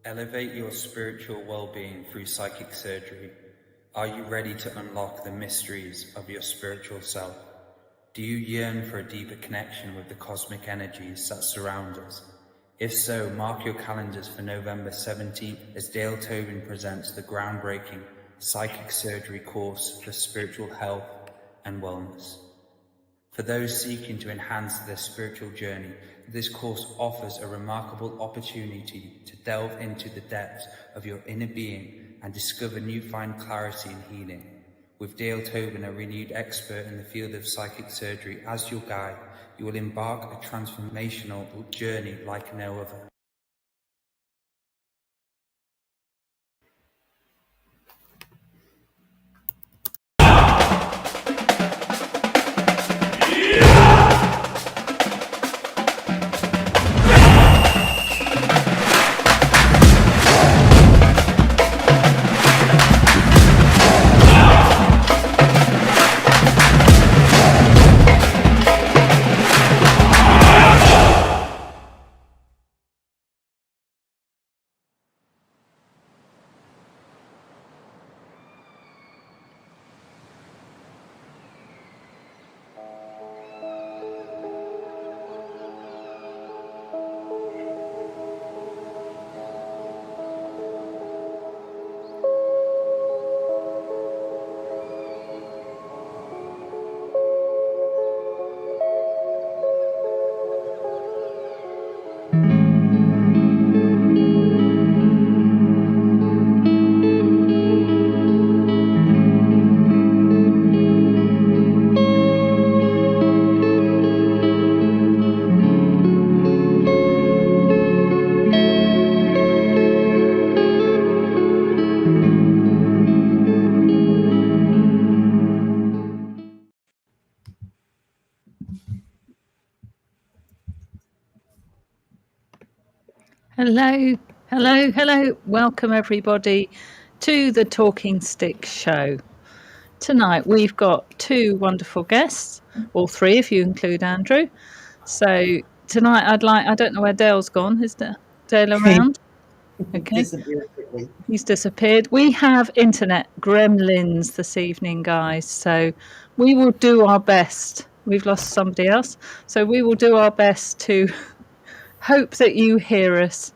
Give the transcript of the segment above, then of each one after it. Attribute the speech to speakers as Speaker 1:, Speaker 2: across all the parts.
Speaker 1: Elevate your spiritual well-being through psychic surgery. Are you ready to unlock the mysteries of your spiritual self? Do you yearn for a deeper connection with the cosmic energies that surround us? If so, mark your calendars for November 17th as Dale Tobin presents the groundbreaking psychic surgery course for spiritual health and wellness. For those seeking to enhance their spiritual journey, this course offers a remarkable opportunity to delve into the depths of your inner being and discover newfound clarity and healing. With Dale Tobin, a renewed expert in the field of psychic surgery, as your guide, you will embark a transformational journey like no other.
Speaker 2: Hello, hello, hello. Welcome everybody to the Talking Stick Show. Tonight we've got two wonderful guests, all three if you include Andrew. So tonight I don't know where Dale's gone. Is Dale around? Okay. He's disappeared. We have internet gremlins this evening, guys. So we will do our best. We've lost somebody else. So we will do our best to hope that you hear us.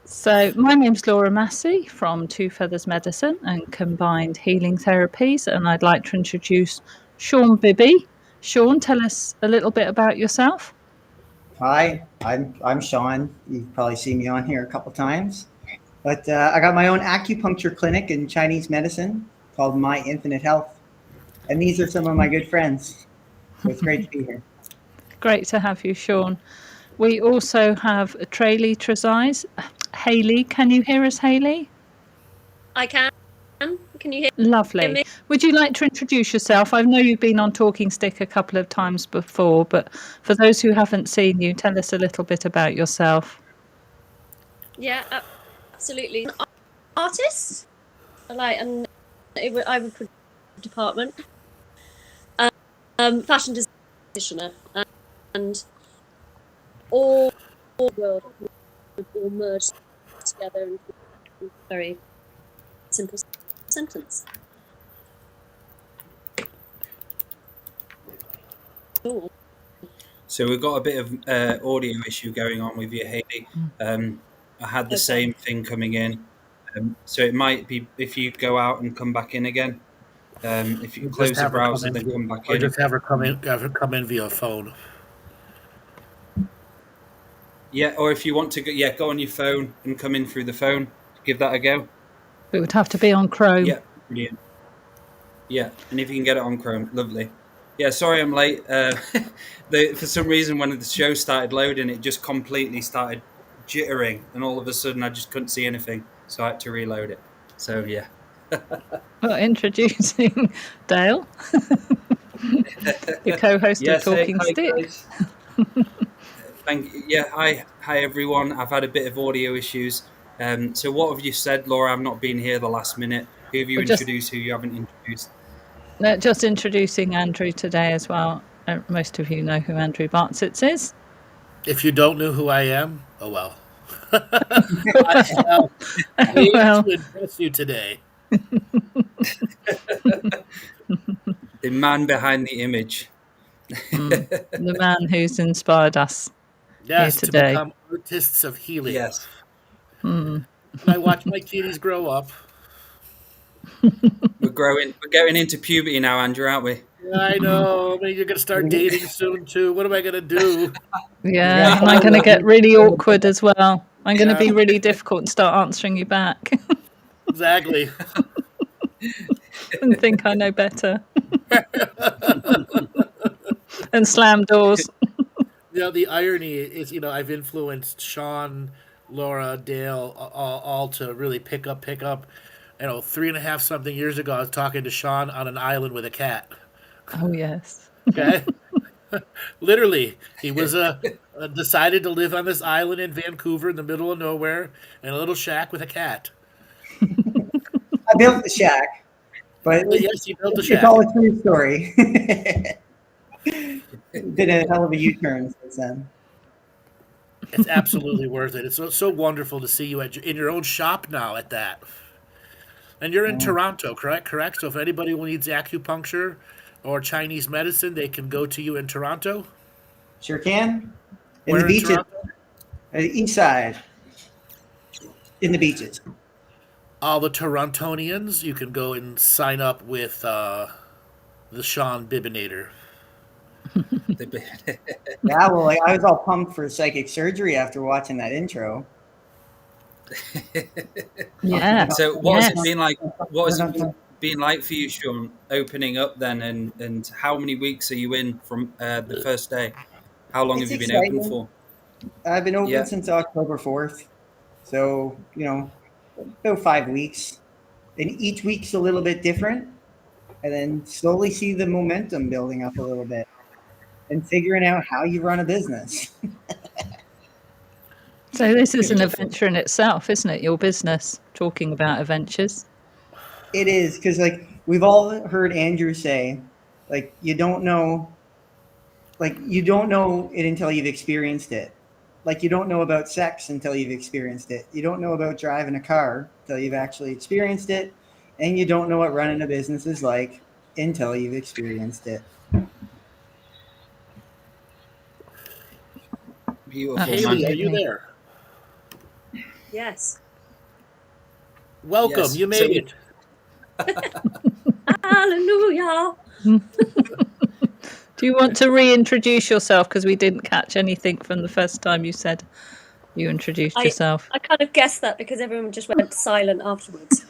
Speaker 2: So my name's Laura Massey from Two Feathers Medicine and Combined Healing Therapies, and I'd like to introduce Shawn Bibby. Shawn, tell us a little bit about yourself.
Speaker 3: Hi, I'm Shawn. You've probably seen me on here a couple times, but I got my own acupuncture clinic in Chinese medicine called My Infinite Health, and these are some of my good friends. So it's great to be here.
Speaker 2: Great to have you, Shawn. We also have Hayley Trezise. Hayley, can you hear us, Hayley?
Speaker 4: I can. Can you hear
Speaker 2: Lovely.
Speaker 4: me?
Speaker 2: Would you like to introduce yourself? I know you've been on Talking Stick a couple of times before, but for those who haven't seen you, tell us a little bit about yourself.
Speaker 4: Yeah, absolutely. An artist. I would put department. Fashion designer, and all world would all merge together in a very simple sentence. Cool.
Speaker 1: So we've got a bit of audio issue going on with you, Hayley. I had the same thing coming in. So it might be if you go out and come back in again. If you close the browser, then come back in.
Speaker 5: Or just have her come in via phone.
Speaker 1: Yeah, or if you want to go on your phone and come in through the phone. Give that a go.
Speaker 2: It would have to be on Chrome.
Speaker 1: Yeah, brilliant. Yeah, and if you can get it on Chrome, lovely. Yeah, sorry I'm late. For some reason, when the show started loading, it just completely started jittering, and all of a sudden I just couldn't see anything, so I had to reload it. So, yeah.
Speaker 2: Well, introducing Dale, your co-host of Talking Stick.
Speaker 1: Thank you. Yeah, hi everyone. I've had a bit of audio issues. So what have you said, Laura? I've not been here the last minute. Who have you introduced who you haven't introduced?
Speaker 2: No, just introducing Andrew today as well. Most of you know who Andrew Bartzis is.
Speaker 5: If you don't know who I am, oh well. I shall aim
Speaker 2: Well.
Speaker 5: to impress you today.
Speaker 1: The man behind the image.
Speaker 2: The man who's inspired us
Speaker 5: Yes,
Speaker 2: here
Speaker 5: to
Speaker 2: today.
Speaker 5: become artists of healing.
Speaker 1: Yes.
Speaker 5: And I watch my kitties grow up.
Speaker 1: We're getting into puberty now, Andrew, aren't we?
Speaker 5: I know. I mean, you're going to start dating soon, too. What am I going to do?
Speaker 2: Yeah, and I'm going to get really awkward as well. I'm going to be really difficult and start answering you back
Speaker 5: Exactly.
Speaker 2: and think I know better and slam doors.
Speaker 5: The irony is, I've influenced Shawn, Laura, Dale, all to really pick up. 3.5 something years ago, I was talking to Shawn on an island with a cat.
Speaker 2: Oh, yes.
Speaker 5: Okay. Literally, he was decided to live on this island in Vancouver in the middle of nowhere in a little shack with a cat.
Speaker 3: I built the shack, but
Speaker 5: Yes, he built the shack.
Speaker 3: it's all a true story. Did a hell of a U-turn since then.
Speaker 5: It's absolutely worth it. It's so wonderful to see you in your own shop now at that. And you're in Toronto, correct? So if anybody needs acupuncture or Chinese medicine, they can go to you in Toronto?
Speaker 3: Sure can. In
Speaker 5: Where
Speaker 3: the beaches.
Speaker 5: Toronto?
Speaker 3: East side. In the beaches.
Speaker 5: All the Torontonians, you can go and sign up with the Shawn Bibinator.
Speaker 3: Yeah, well, I was all pumped for psychic surgery after watching that intro.
Speaker 2: Yeah.
Speaker 1: So what has it
Speaker 2: Yes.
Speaker 1: been like? What has it been like for you, Shawn, opening up then, and how many weeks are you in from the first day? How long
Speaker 3: It's
Speaker 1: have you been open
Speaker 3: exciting.
Speaker 1: for?
Speaker 3: I've been open
Speaker 1: Yeah.
Speaker 3: since October 4th. So, about 5 weeks. And each week's a little bit different. And then slowly see the momentum building up a little bit. And figuring out how you run a business.
Speaker 2: So this is an adventure in itself, isn't it? Your business, talking about adventures.
Speaker 3: It is, because we've all heard Andrew say, you don't know it until you've experienced it. You don't know about sex until you've experienced it. You don't know about driving a car until you've actually experienced it. And you don't know what running a business is like until you've experienced it.
Speaker 1: Beautiful.
Speaker 5: Hayley,
Speaker 1: man.
Speaker 5: are you there?
Speaker 4: Yes.
Speaker 5: Welcome,
Speaker 1: Yes.
Speaker 5: you made it.
Speaker 4: Hallelujah.
Speaker 2: Do you want to reintroduce yourself? Because we didn't catch anything from the first time you said you introduced yourself.
Speaker 4: I kind of guessed that because everyone just went silent afterwards.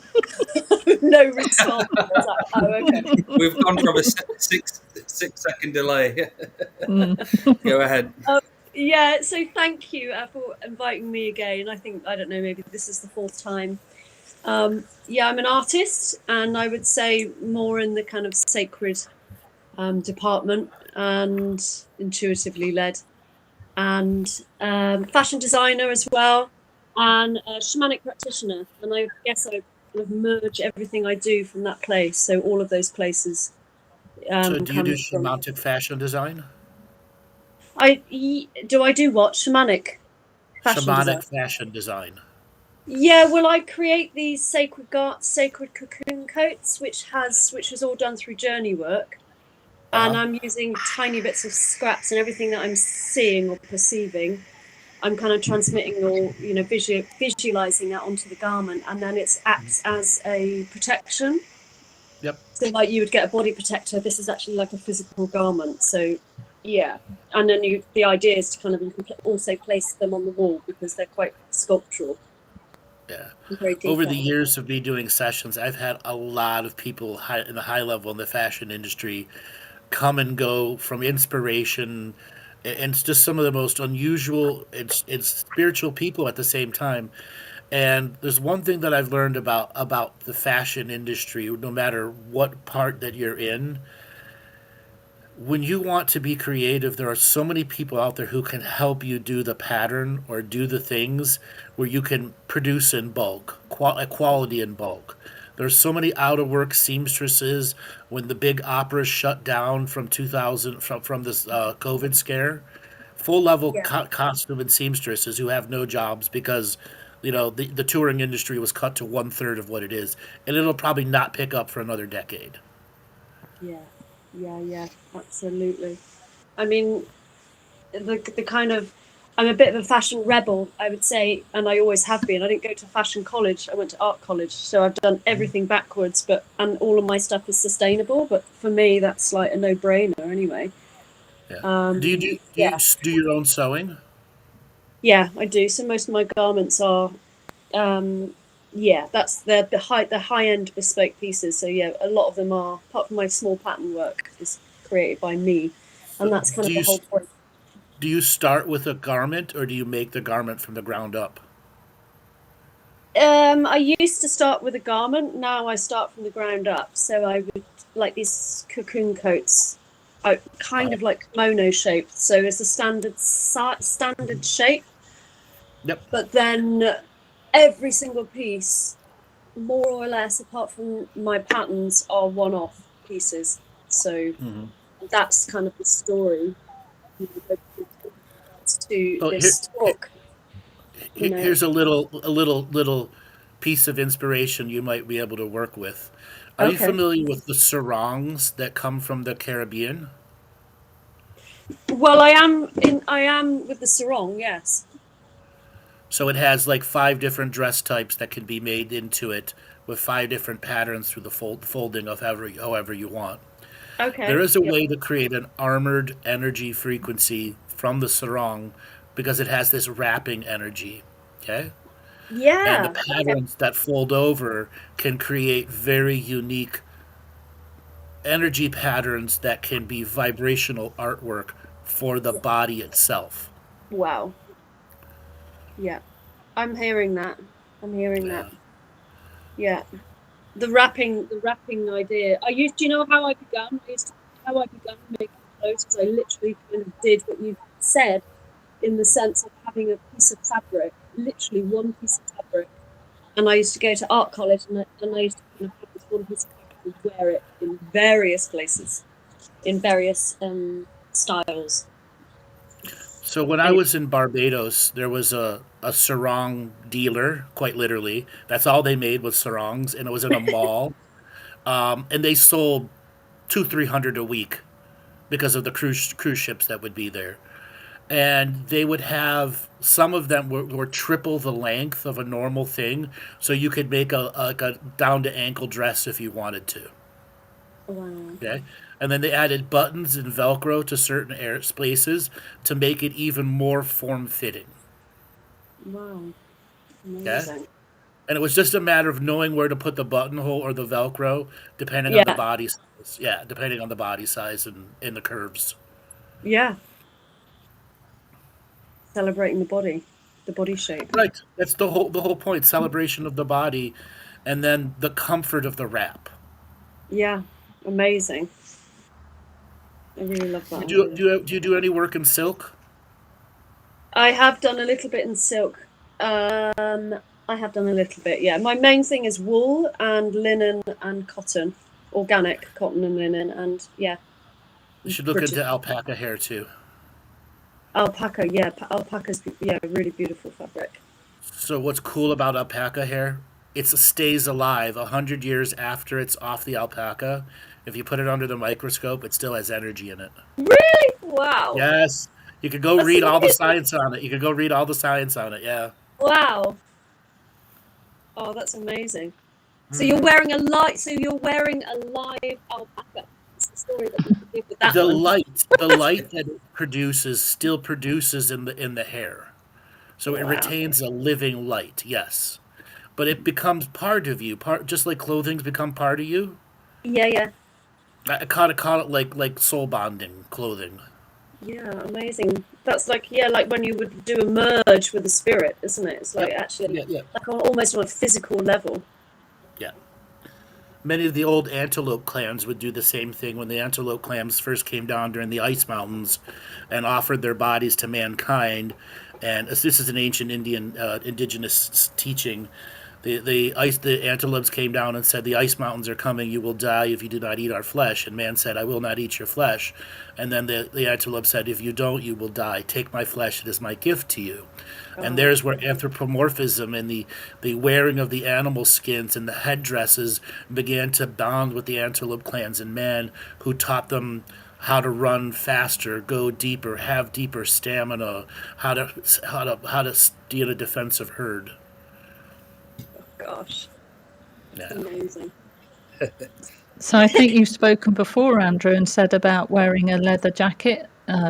Speaker 4: No response. I was like, oh, okay.
Speaker 1: We've gone from a 6-second delay. Go ahead.
Speaker 4: Yeah, so thank you for inviting me again. I don't know, maybe this is the 4th time. Yeah, I'm an artist, and I would say more in the kind of sacred department and intuitively led, and fashion designer as well, and a shamanic practitioner. And I guess I kind of merge everything I do from that place. So all of those places.
Speaker 5: So do you do shamanic fashion design?
Speaker 4: I do what? Shamanic
Speaker 5: Fashion design.
Speaker 4: Yeah, well, I create these sacred cocoon coats, which was all done through journey work, and I'm using tiny bits of scraps and everything that I'm seeing or perceiving. I'm kind of transmitting or visualizing that onto the garment, and then it acts as a protection.
Speaker 5: Yep.
Speaker 4: So like you would get a body protector, this is actually like a physical garment. So yeah, and then the idea is to kind of you can also place them on the wall because they're quite sculptural.
Speaker 5: Yeah.
Speaker 4: Very
Speaker 5: Over the
Speaker 4: detailed.
Speaker 5: years of me doing sessions, I've had a lot of people in the high level in the fashion industry come and go from inspiration, and it's just some of the most unusual and spiritual people at the same time. And there's one thing that I've learned about the fashion industry, no matter what part that you're in. When you want to be creative, there are so many people out there who can help you do the pattern or do the things where you can produce in bulk, quality in bulk. There's so many out-of-work seamstresses when the big operas shut down from 2000 from this COVID scare. full level
Speaker 4: Yeah.
Speaker 5: costume and seamstresses who have no jobs because the touring industry was cut to 1/3 of what it is, and it'll probably not pick up for another decade.
Speaker 4: Yeah, absolutely. I mean, the kind of, I'm a bit of a fashion rebel, I would say, and I always have been. I didn't go to fashion college. I went to art college, so I've done everything backwards. And all of my stuff is sustainable. But for me, that's like a no-brainer anyway.
Speaker 5: Yeah. Do you
Speaker 4: Yeah,
Speaker 5: do your own sewing?
Speaker 4: yeah, I do. So most of my garments are, yeah, that's the high end bespoke pieces. So yeah, a lot of them are, apart from my small pattern work, is created by me, and that's kind of the whole point.
Speaker 5: Do you start with a garment, or do you make the garment from the ground up?
Speaker 4: I used to start with a garment. Now I start from the ground up. So I would like these cocoon coats, kind of like kimono shaped. So it's a standard shape.
Speaker 5: Yep.
Speaker 4: But then every single piece, more or less, apart from my patterns, are one-off pieces. So that's kind of the story to this talk.
Speaker 5: Here's a little piece of inspiration you might be able to work with. Are you familiar with the sarongs that come from the Caribbean?
Speaker 4: Well, I am with the sarong, yes.
Speaker 5: So it has like 5 different dress types that can be made into it with 5 different patterns through the folding of however you want.
Speaker 4: Okay.
Speaker 5: There is a way to create an armored energy frequency from the sarong because it has this wrapping energy. Okay?
Speaker 4: Yeah.
Speaker 5: And the patterns that fold over can create very unique energy patterns that can be vibrational artwork for the body itself.
Speaker 4: Wow. Yeah. I'm hearing that. That. Yeah. The wrapping idea. Do you know how I began? How I began making clothes was I literally kind of did what you said, in the sense of having a piece of fabric, literally one piece of fabric. And I used to go to art college, and I used to kind of have this one piece of fabric and wear it in various places, in various styles.
Speaker 5: So when I was in Barbados, there was a sarong dealer, quite literally. That's all they made was sarongs, and it was in a mall. And they sold 200-300 a week because of the cruise ships that would be there. And they would have, some of them were triple the length of a normal thing, so you could make a down to ankle dress if you wanted to.
Speaker 4: Wow.
Speaker 5: Okay, and then they added buttons and Velcro to certain places to make it even more form fitting.
Speaker 4: Wow. Amazing.
Speaker 5: Okay? And it was just a matter of knowing where to put the buttonhole or the Velcro, depending on the body size. Yeah, depending on the body size and the curves.
Speaker 4: Yeah. Celebrating the body shape.
Speaker 5: Right. That's the whole point. Celebration of the body, and then the comfort of the wrap.
Speaker 4: Yeah. Amazing. I really love that.
Speaker 5: Do you do any work in silk?
Speaker 4: I have done a little bit in silk. I have done a little bit, yeah. My main thing is wool and linen and cotton, organic cotton and linen, and yeah.
Speaker 5: You should look into alpaca hair too.
Speaker 4: Alpaca, yeah. Alpaca's really beautiful fabric.
Speaker 5: So what's cool about alpaca hair? It stays alive 100 years after it's off the alpaca. If you put it under the microscope, it still has energy in it.
Speaker 4: Really? Wow.
Speaker 5: Yes. You could go read all the science on it. Yeah.
Speaker 4: Wow. Oh, that's amazing. So you're wearing a live alpaca. That's the story that you could give with that
Speaker 5: The
Speaker 4: one.
Speaker 5: light that it produces still produces in the hair. So it retains a living light, yes. But it becomes part of you, just like clothing's become part of you.
Speaker 4: Yeah.
Speaker 5: I call it like soul bonding clothing.
Speaker 4: Yeah, amazing. That's like when you would do a merge with the spirit, isn't it? It's like actually like almost on a physical level.
Speaker 5: Yeah. Many of the old antelope clans would do the same thing when the antelope clans first came down during the ice mountains and offered their bodies to mankind. And this is an ancient Indian indigenous teaching. The antelopes came down and said, "The ice mountains are coming. You will die if you do not eat our flesh." And man said, "I will not eat your flesh." And then the antelope said, "If you don't, you will die. Take my flesh; it is my gift to you." And there's where anthropomorphism and the wearing of the animal skins and the headdresses began to bond with the antelope clans and man, who taught them how to run faster, go deeper, have deeper stamina, how to be in a defensive herd.
Speaker 4: Gosh,
Speaker 5: Yeah.
Speaker 4: amazing.
Speaker 2: So I think you've spoken before, Andrew, and said about wearing a leather jacket.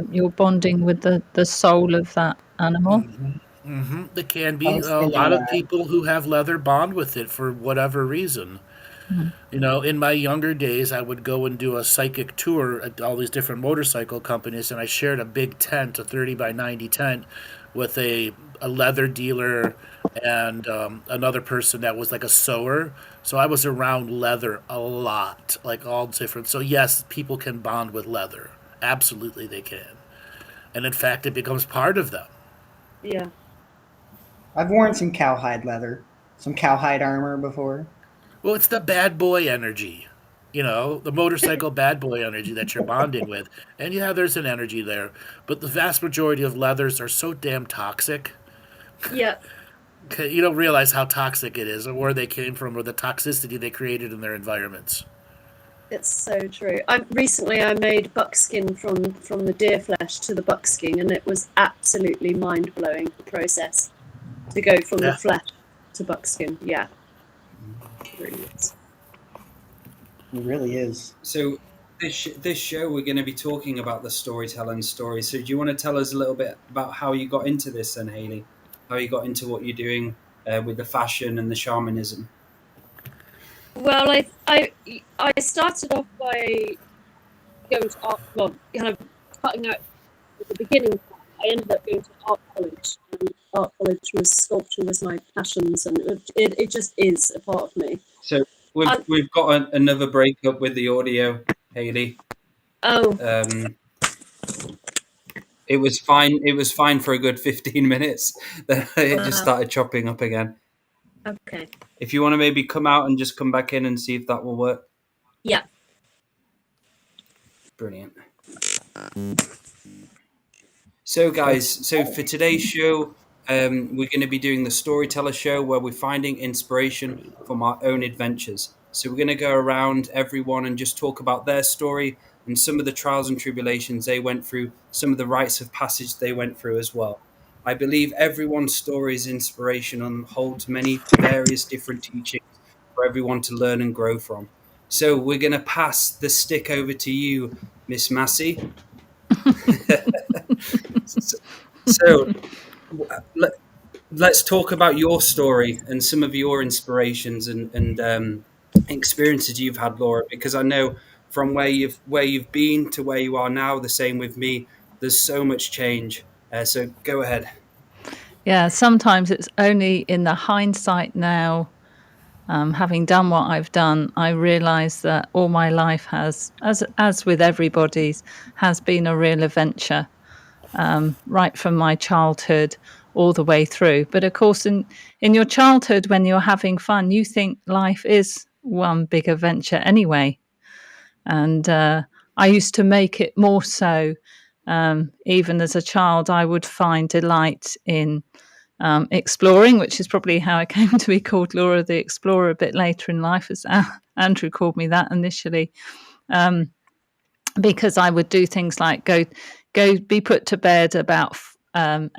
Speaker 2: You're bonding with the soul of that animal.
Speaker 5: There can
Speaker 3: I
Speaker 5: be
Speaker 3: was
Speaker 5: a
Speaker 3: thinking
Speaker 5: lot of
Speaker 3: that.
Speaker 5: people who have leather bond with it for whatever reason. You know, in my younger days, I would go and do a psychic tour at all these different motorcycle companies, and I shared a big tent, a 30 by 90 tent, with a leather dealer and another person that was like a sewer. So I was around leather a lot, like all different. So yes, people can bond with leather. Absolutely, they can. And in fact, it becomes part of them.
Speaker 4: Yeah.
Speaker 3: I've worn some cowhide leather, some cowhide armor before.
Speaker 5: Well, it's the bad boy energy, you know, the motorcycle bad boy energy that you're bonding with. And yeah, there's an energy there. But the vast majority of leathers are so damn toxic.
Speaker 4: Yeah.
Speaker 5: You don't realize how toxic it is, or where they came from, or the toxicity they created in their environments.
Speaker 4: It's so true. Recently I made buckskin from the deer flesh to the buckskin, and it was absolutely mind blowing the process to go from the
Speaker 5: Yeah.
Speaker 4: flesh to buckskin. Yeah, it really is.
Speaker 3: It really is.
Speaker 1: So this show, we're going to be talking about the storytelling story. So do you want to tell us a little bit about how you got into this then, Hayley? How you got into what you're doing with the fashion and the shamanism?
Speaker 4: Well, I started off by going to art, well, kind of cutting out at the beginning. I ended up going to art college, and art college sculpture was my passions, and it just is a part of me.
Speaker 1: So we've got another breakup with the audio, Hayley.
Speaker 4: Oh,
Speaker 1: It was fine. It was fine for a good 15 minutes. Then it just started chopping up again.
Speaker 4: okay.
Speaker 1: If you want to maybe come out and just come back in and see if that will work.
Speaker 4: Yeah.
Speaker 1: Brilliant. So guys, so for today's show, we're going to be doing the Storyteller show, where we're finding inspiration from our own adventures. So we're going to go around everyone and just talk about their story and some of the trials and tribulations they went through, some of the rites of passage they went through as well. I believe everyone's story is inspirational and holds many various different teachings for everyone to learn and grow from. So we're going to pass the stick over to you, Miss Massey. So let's talk about your story and some of your inspirations and experiences you've had, Laura, because I know from where you've been to where you are now, the same with me, there's so much change. So go ahead.
Speaker 2: Yeah, sometimes it's only in the hindsight now, having done what I've done, I realise that all my life has, as with everybody's, has been a real adventure, right from my childhood all the way through. But of course, in your childhood, when you're having fun, you think life is one big adventure anyway. And I used to make it more so. Even as a child, I would find delight in exploring, which is probably how I came to be called Laura the Explorer a bit later in life, as Andrew called me that initially, because I would do things like go be put to bed about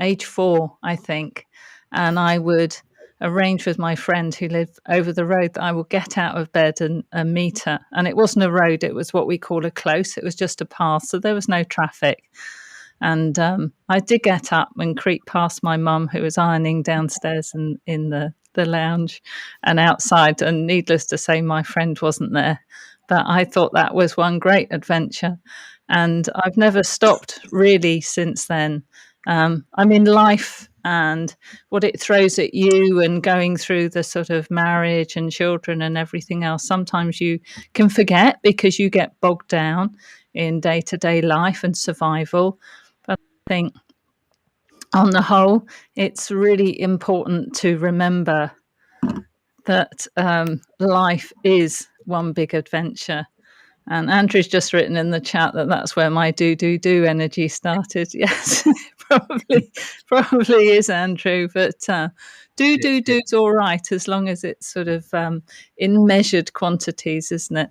Speaker 2: age 4, I think, and I would arrange with my friend who lived over the road that I would get out of bed and meet her. And it wasn't a road, it was what we call a close. It was just a path, so there was no traffic. And I did get up and creep past my mum, who was ironing downstairs in the lounge and outside. And needless to say, my friend wasn't there. But I thought that was one great adventure. And I've never stopped really since then. I mean, life and what it throws at you, and going through the sort of marriage and children and everything else, sometimes you can forget because you get bogged down in day-to-day life and survival. But I think on the whole, it's really important to remember that life is one big adventure. And Andrew's just written in the chat that that's where my do energy started. Yes, probably is, Andrew. But do's all right as long as it's sort of in measured quantities, isn't it?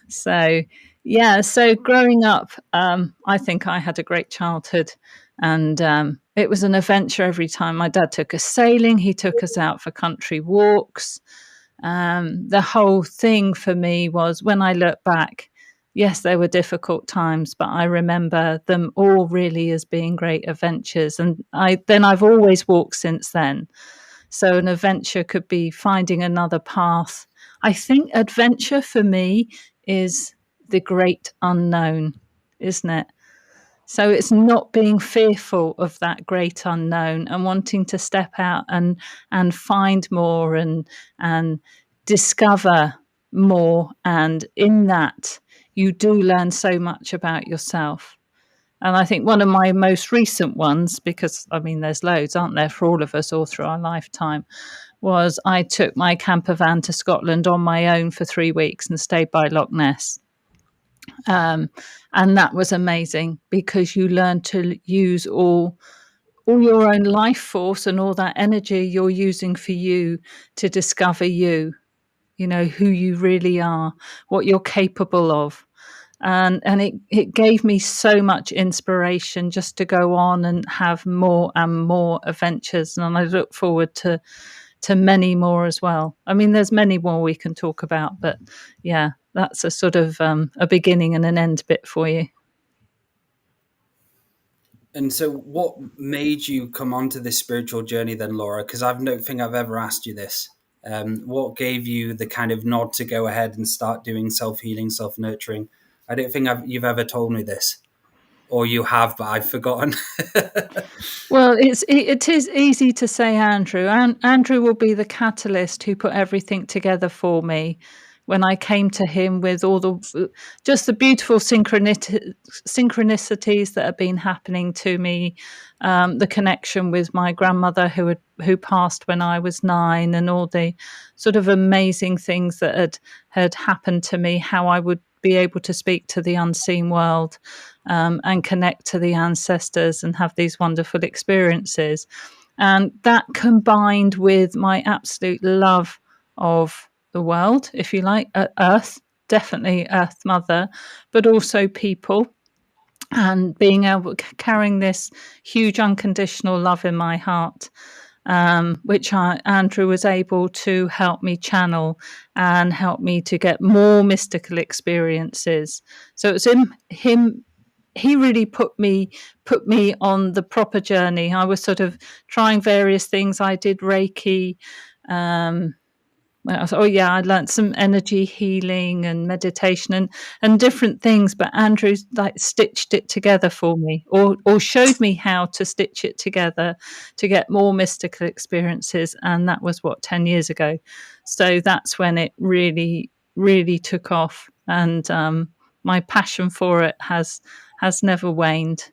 Speaker 2: So yeah. So growing up, I think I had a great childhood, and it was an adventure every time. My dad took us sailing. He took us out for country walks. The whole thing for me was, when I look back, yes, there were difficult times, but I remember them all really as being great adventures. And I've always walked since then. So an adventure could be finding another path. I think adventure for me is the great unknown, isn't it? So it's not being fearful of that great unknown and wanting to step out and find more and discover more. And in that, you do learn so much about yourself. And I think one of my most recent ones, because I mean, there's loads, aren't there, for all of us all through our lifetime, was I took my camper van to Scotland on my own for 3 weeks and stayed by Loch Ness. And that was amazing, because you learn to use all your own life force and all that energy you're using for you to discover you, who you really are, what you're capable of. And it gave me so much inspiration just to go on and have more and more adventures. And I look forward to many more as well. I mean, there's many more we can talk about, but yeah, that's a sort of a beginning and an end bit for you.
Speaker 1: And so what made you come onto this spiritual journey then, Laura? Because I don't think I've ever asked you this. What gave you the kind of nod to go ahead and start doing self-healing, self-nurturing? I don't think you've ever told me this. Or you have, but I've forgotten.
Speaker 2: Well, it is easy to say Andrew. Andrew will be the catalyst who put everything together for me when I came to him with all the beautiful synchronicities that have been happening to me, the connection with my grandmother who passed when I was 9, and all the sort of amazing things that had happened to me, how I would be able to speak to the unseen world and connect to the ancestors and have these wonderful experiences. And that, combined with my absolute love of the world, if you like, Earth, definitely Earth Mother, but also people, and being able, carrying this huge unconditional love in my heart, which Andrew was able to help me channel and help me to get more mystical experiences. So it's him. He really put me on the proper journey. I was sort of trying various things. I did Reiki. I learned some energy healing and meditation and different things, but Andrew like stitched it together for me, or showed me how to stitch it together to get more mystical experiences. And that was 10 years ago. So that's when it really, really took off. And my passion for it has never waned.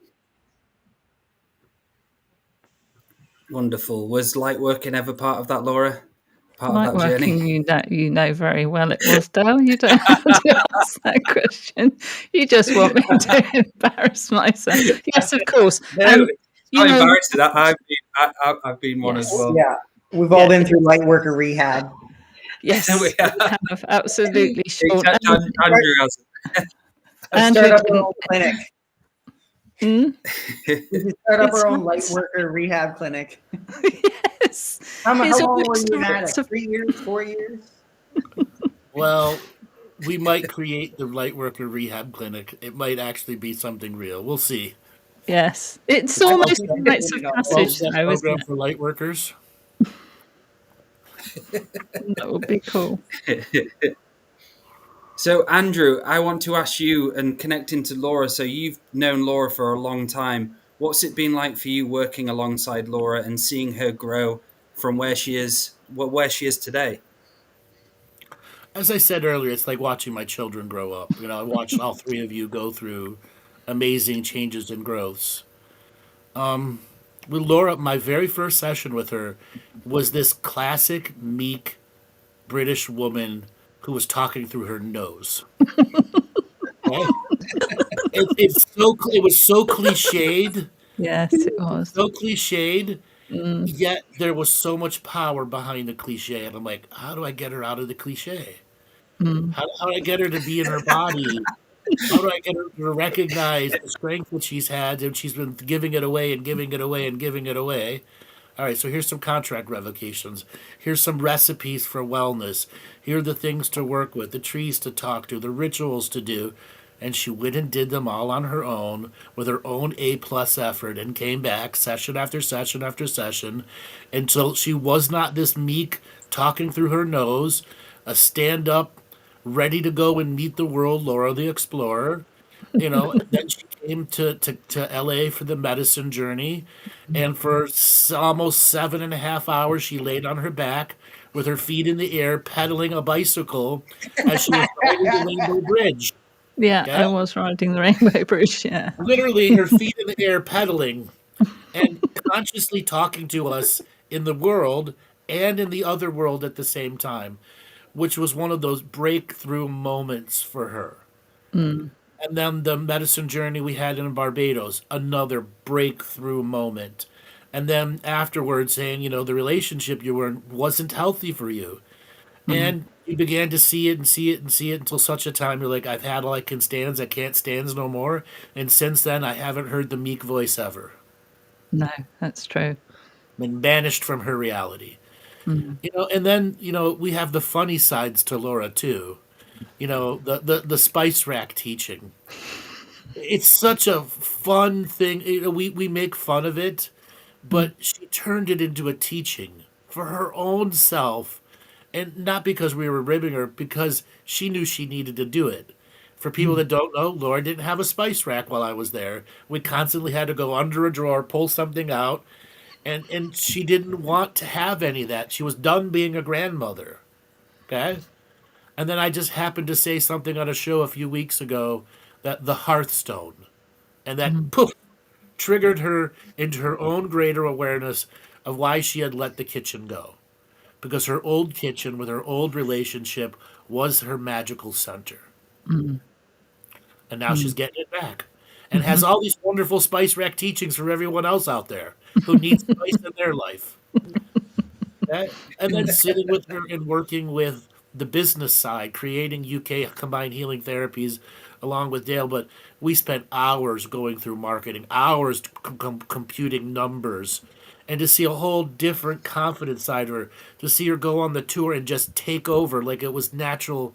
Speaker 1: Wonderful. Was light working ever part of that, Laura? Part
Speaker 2: Light
Speaker 1: of that
Speaker 2: working,
Speaker 1: journey?
Speaker 2: you know very well it was, Dale. You don't have to ask that question. You just want me to embarrass myself. Yes, of course.
Speaker 1: No, I'm embarrassed that I've been one as well.
Speaker 3: Yeah, we've all been through light worker rehab.
Speaker 2: Yes, we have, absolutely. Shawn.
Speaker 1: Andrew has.
Speaker 3: Start up our own clinic.
Speaker 2: Hmm?
Speaker 3: We should start up our own light worker rehab clinic.
Speaker 2: Yes.
Speaker 3: How long were
Speaker 2: almost
Speaker 3: you at it?
Speaker 2: a-
Speaker 3: 3 years, 4 years?
Speaker 5: Well, we might create the Lightworker Rehab Clinic. It might actually be something real. We'll see.
Speaker 2: Yes, it's almost rites of passage, though, isn't
Speaker 5: Program
Speaker 2: it?
Speaker 5: for Lightworkers.
Speaker 2: That would be cool.
Speaker 1: So, Andrew, I want to ask you, and connecting to Laura, so you've known Laura for a long time. What's it been like for you working alongside Laura and seeing her grow from where she is today?
Speaker 5: As I said earlier, it's like watching my children grow up. I watched all 3 of you go through amazing changes and growths. With Laura, my very first session with her was this classic, meek, British woman who was talking through her nose. Okay? It was so cliched,
Speaker 2: Yes, it was.
Speaker 5: so cliched,
Speaker 2: Mm,
Speaker 5: yet there was so much power behind the cliche. And I'm like, how do I get her out of the cliche?
Speaker 2: mm,
Speaker 5: How do I get her to be in her body? How do I get her to recognize the strength that she's had and she's been giving it away and giving it away and giving it away? All right, so here's some contract revocations. Here's some recipes for wellness. Here are the things to work with, the trees to talk to, the rituals to do. And she went and did them all on her own with her own A+ effort and came back session after session after session until she was not this meek talking through her nose, a stand up, ready to go and meet the world, Laura the Explorer. Then she came to LA for the medicine journey. And for almost 7.5 hours, she laid on her back with her feet in the air, pedaling a bicycle as she was riding the Rainbow Bridge.
Speaker 2: yeah,
Speaker 5: Okay?
Speaker 2: I was riding the Rainbow Bridge. Yeah.
Speaker 5: Literally, her feet in the air, pedaling and consciously talking to us in the world and in the other world at the same time, which was one of those breakthrough moments for her.
Speaker 2: Mm,
Speaker 5: And then the medicine journey we had in Barbados, another breakthrough moment. And then afterwards saying, the relationship you were in wasn't healthy for you. And you began to see it and see it and see it until such a time you're like, I've had all I can stands, I can't stands no more. And since then, I haven't heard the meek voice ever.
Speaker 2: no, that's true.
Speaker 5: Been banished from her reality.
Speaker 2: Mm,
Speaker 5: And then, we have the funny sides to Laura too. The spice rack teaching. It's such a fun thing. We make fun of it, but she turned it into a teaching for her own self, and not because we were ribbing her, because she knew she needed to do it. For people that don't know, Laura didn't have a spice rack while I was there. We constantly had to go under a drawer, pull something out, and she didn't want to have any of that. She was done being a grandmother. Okay? And then I just happened to say something on a show a few weeks ago that the Hearthstone, and that poof, triggered her into her own greater awareness of why she had let the kitchen go. Because her old kitchen with her old relationship was her magical center.
Speaker 2: mm,
Speaker 5: And now she's getting it back. And has all these wonderful spice rack teachings for everyone else out there who needs spice in their life. Okay? And then sitting with her and working with the business side, creating UK combined healing therapies along with Dale. But we spent hours going through marketing, hours computing numbers, and to see a whole different confidence side of her, to see her go on the tour and just take over like it was natural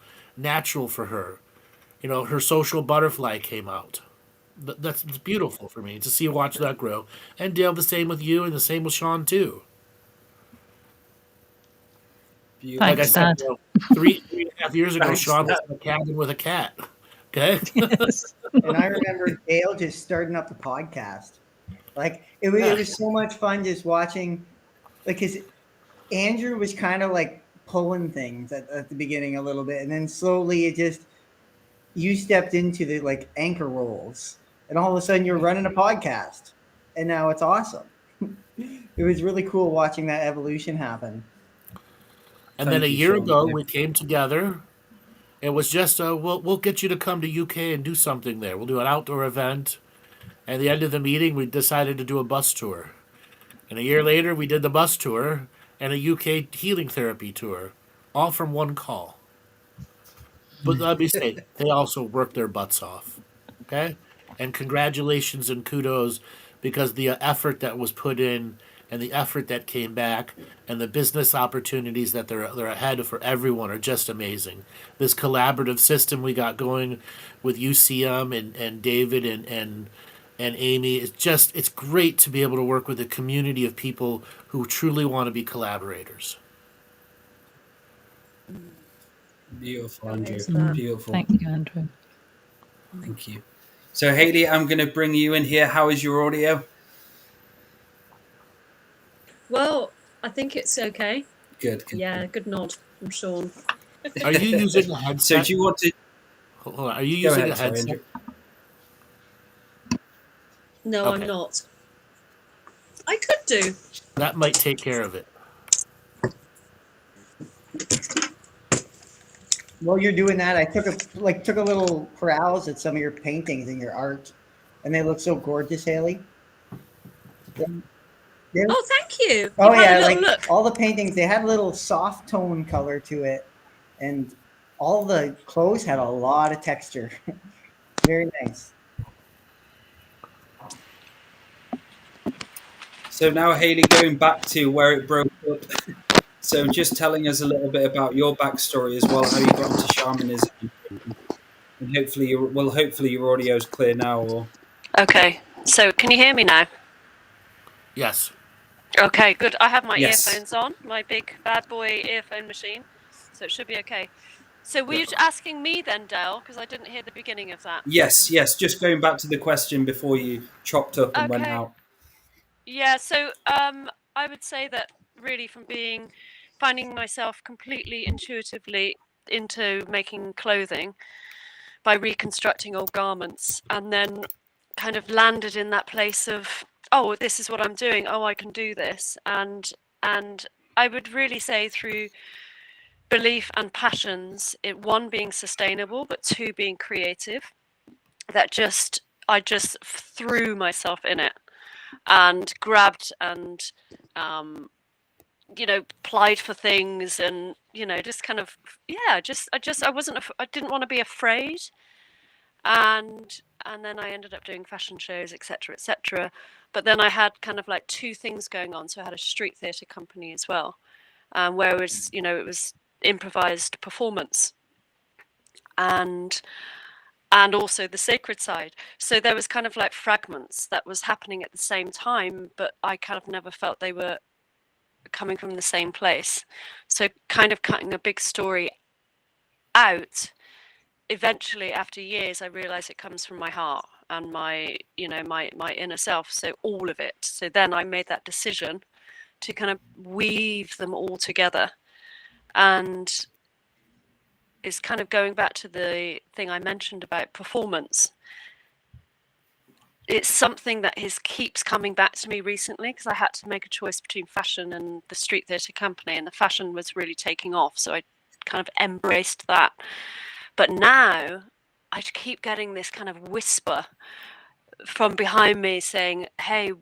Speaker 5: for her. Her social butterfly came out. That's beautiful for me to see watch that grow. And Dale, the same with you, and the same with Shawn too. Like I
Speaker 2: thanks,
Speaker 5: said,
Speaker 2: Dad.
Speaker 5: 3.5 years ago,
Speaker 1: Thanks,
Speaker 5: Shawn was
Speaker 1: Dad.
Speaker 5: in a cabin with a cat. Okay.
Speaker 2: Yes.
Speaker 3: And I remember Dale just starting up the podcast. Like it was so much fun just watching, because Andrew was kind of like pulling things at the beginning a little bit, and then slowly you stepped into the like anchor roles, and all of a sudden you're running a podcast, and now it's awesome. It was really cool watching that evolution happen.
Speaker 5: And then a
Speaker 1: Thank you,
Speaker 5: year
Speaker 1: Shawn.
Speaker 5: ago,
Speaker 1: Yeah.
Speaker 5: we came together. It was just, we'll get you to come to UK and do something there. We'll do an outdoor event. At the end of the meeting, we decided to do a bus tour. And a year later, we did the bus tour and a UK healing therapy tour, all from one call. But let me say, they also worked their butts off. Okay? And congratulations and kudos, because the effort that was put in and the effort that came back and the business opportunities that they're ahead for everyone are just amazing. This collaborative system we got going with UCM and David and Amy, it's great to be able to work with a community of people who truly want to be collaborators.
Speaker 1: Beautiful,
Speaker 4: That
Speaker 1: Andrew.
Speaker 4: is that.
Speaker 1: Beautiful.
Speaker 2: Thank you, Andrew.
Speaker 1: Thank you. So, Hayley, I'm going to bring you in here. How is your audio?
Speaker 4: Well, I think it's okay.
Speaker 1: Good.
Speaker 4: Yeah, good nod from Shawn.
Speaker 5: Are you using a
Speaker 1: So,
Speaker 5: headset?
Speaker 1: do you want to
Speaker 5: Hold on, are you
Speaker 1: go
Speaker 5: using
Speaker 1: ahead?
Speaker 5: a
Speaker 1: Sorry,
Speaker 5: headset?
Speaker 1: Andrew.
Speaker 4: No,
Speaker 5: Okay.
Speaker 4: I'm not. I could do.
Speaker 5: That might take care of it.
Speaker 3: while you're doing that, I took a little peruse at some of your paintings and your art, and they look so gorgeous, Hayley. They-
Speaker 4: Oh, thank you.
Speaker 3: Oh
Speaker 4: You've had
Speaker 3: yeah,
Speaker 4: a little
Speaker 3: like
Speaker 4: look.
Speaker 3: all the paintings, they had a little soft tone color to it, and all the clothes had a lot of texture. Very nice.
Speaker 1: So now, Hayley, going back to where it broke up. So just telling us a little bit about your backstory as well, how you got into shamanism, and hopefully your audio is clear now. Or
Speaker 4: Okay, so can you hear me now?
Speaker 5: Yes.
Speaker 4: Okay, good. I have my
Speaker 1: yes,
Speaker 4: earphones on, my big bad boy earphone machine, so it should be okay. So were you asking me then, Dale? Because I didn't hear the beginning of that.
Speaker 1: yes. Just going back to the question before you chopped up and went
Speaker 4: Okay.
Speaker 1: out.
Speaker 4: Yeah, so I would say that really from finding myself completely intuitively into making clothing by reconstructing old garments, and then kind of landed in that place of, oh, this is what I'm doing. Oh, I can do this. And I would really say through belief and passions, one being sustainable, but two being creative, that I just threw myself in it and grabbed and applied for things, and just kind of, yeah, I didn't want to be afraid, and then I ended up doing fashion shows, etc., etc. But then I had kind of like two things going on. So I had a street theatre company as well, where it was improvised performance, and also the sacred side. So there was kind of like fragments that was happening at the same time, but I kind of never felt they were coming from the same place. So kind of cutting a big story out, eventually after years I realized it comes from my heart and my inner self, so all of it. So then I made that decision to kind of weave them all together, and it's kind of going back to the thing I mentioned about performance. It's something that keeps coming back to me recently, because I had to make a choice between fashion and the street theatre company, and the fashion was really taking off, so I kind of embraced that. But now I keep getting this kind of whisper from behind me saying, hey,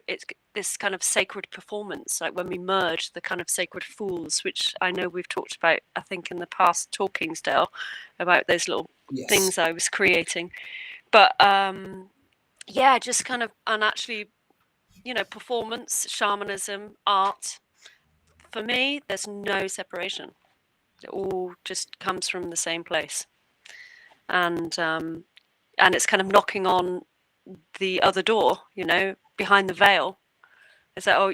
Speaker 4: it's this kind of sacred performance, like when we merge the kind of sacred fools, which I know we've talked about, I think, in the past talkings, Dale, about those little things I was creating. But yeah, just kind of, and actually, performance, shamanism, art, for me, there's no separation. It all just comes from the same place. And it's kind of knocking on the other door, behind the veil. Is that, oh,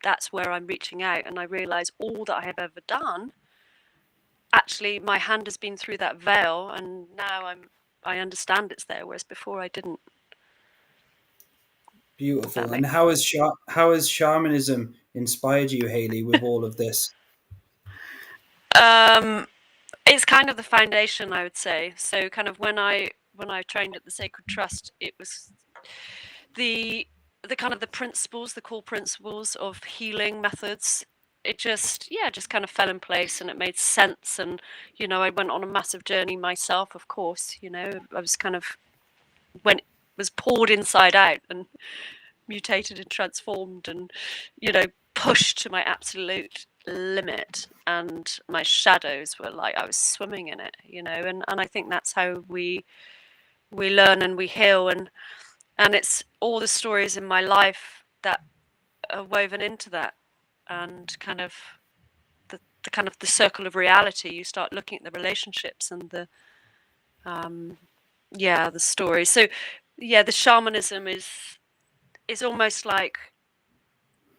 Speaker 4: that's where I'm reaching out, and I realize all that I have ever done, actually my hand has been through that veil, and now I understand it's there, whereas before I didn't.
Speaker 1: Beautiful. And how has shamanism inspired you, Hayley, with all of this?
Speaker 4: It's kind of the foundation, I would say. So kind of when I trained at the Sacred Trust, it was the kind of the principles, the core principles of healing methods. It just kind of fell in place, and it made sense. And I went on a massive journey myself, of course. I was kind of, when it was poured inside out and mutated and transformed, and pushed to my absolute limit, and my shadows were like I was swimming in it, and I think that's how we learn and we heal, and it's all the stories in my life that are woven into that, and kind of the kind of the circle of reality. You start looking at the relationships and the stories. So yeah, the shamanism is almost like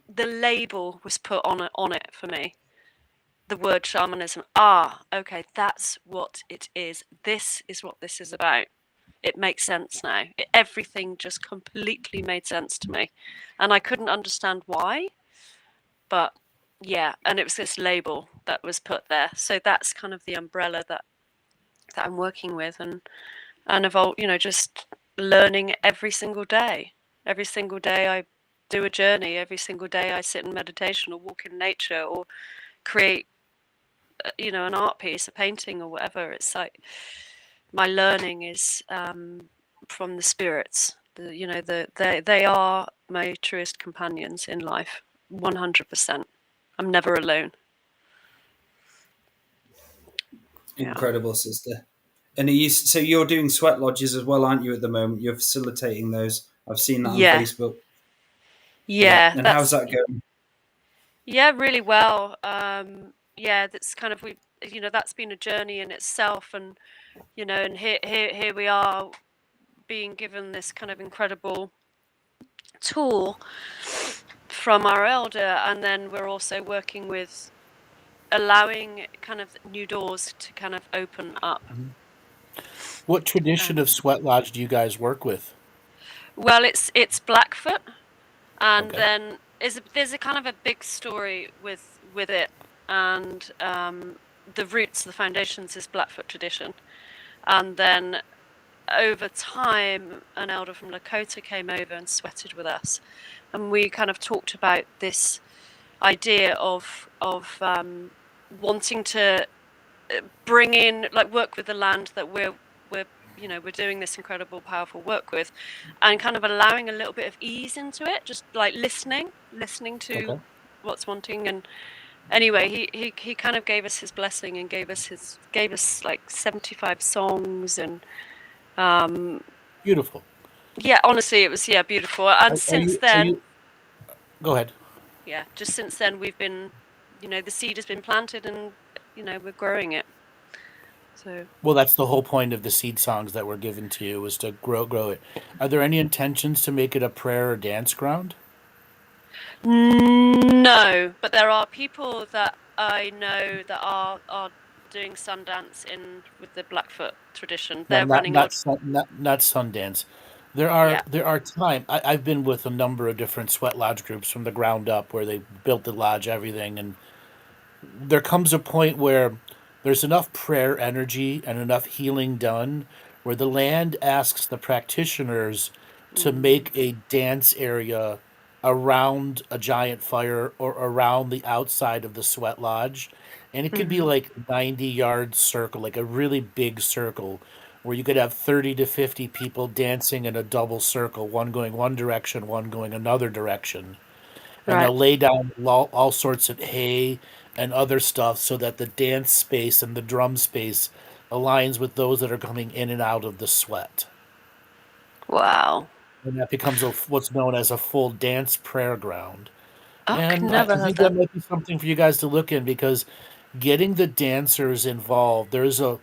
Speaker 4: the label was put on it for me. The word shamanism. Okay, that's what it is. This is what this is about. It makes sense now. Everything just completely made sense to me, and I couldn't understand why. But yeah, and it was this label that was put there. So that's kind of the umbrella that I'm working with, and evolve. Just learning every single day. Every single day I do a journey. Every single day I sit in meditation or walk in nature or create you know, an art piece, a painting or whatever, it's like my learning is from the spirits. You know, they are my truest companions in life, 100%. I'm never alone. Yeah.
Speaker 1: Incredible, sister. And so you're doing sweat lodges as well, aren't you, at the moment? You're facilitating those. I've seen that on Facebook.
Speaker 4: Yeah.
Speaker 1: And how's that going?
Speaker 4: Yeah, really well. Yeah, that's kind of you know, that's been a journey in itself, and you know, and here we are being given this kind of incredible tool from our elder, and then we're also working with allowing kind of new doors to kind of open up.
Speaker 5: What tradition of sweat lodge do you guys work with?
Speaker 4: Well, it's Blackfoot, and
Speaker 5: Okay.
Speaker 4: then there's a kind of a big story with it, and the roots, the foundations is Blackfoot tradition, and then over time an elder from Lakota came over and sweated with us, and we kind of talked about this idea of wanting to bring in, like, work with the land that we're you know, we're doing this incredible, powerful work with, and kind of allowing a little bit of ease into it, just like listening to what's wanting. And anyway, he kind of gave us his blessing and gave us like 75 songs, and
Speaker 5: Beautiful.
Speaker 4: yeah, honestly, it was beautiful. And since then,
Speaker 5: go ahead.
Speaker 4: Yeah, just since then we've been, you know, the seed has been planted, and you know, we're growing it. So,
Speaker 5: well, that's the whole point of the seed songs that were given to you, was to grow it. Are there any intentions to make it a prayer or dance ground?
Speaker 4: No, but there are people that I know that are doing Sundance with the Blackfoot tradition. They're running
Speaker 5: not Sundance. There are time. I've been with a number of different sweat lodge groups from the ground up, where they built the lodge, everything, and there comes a point where there's enough prayer energy and enough healing done where the land asks the practitioners to make a dance area around a giant fire or around the outside of the sweat lodge. And it could be like 90-yard circle, like a really big circle, where you could have 30 to 50 people dancing in a double circle, one going one direction, one going another direction. And they'll lay down all sorts of hay and other stuff so that the dance space and the drum space aligns with those that are coming in and out of the sweat.
Speaker 4: Wow.
Speaker 5: And that becomes what's known as a full dance prayer ground. And
Speaker 4: never
Speaker 5: I
Speaker 4: heard
Speaker 5: think
Speaker 4: that.
Speaker 5: that might be something for you guys to look in, because getting the dancers involved, there's a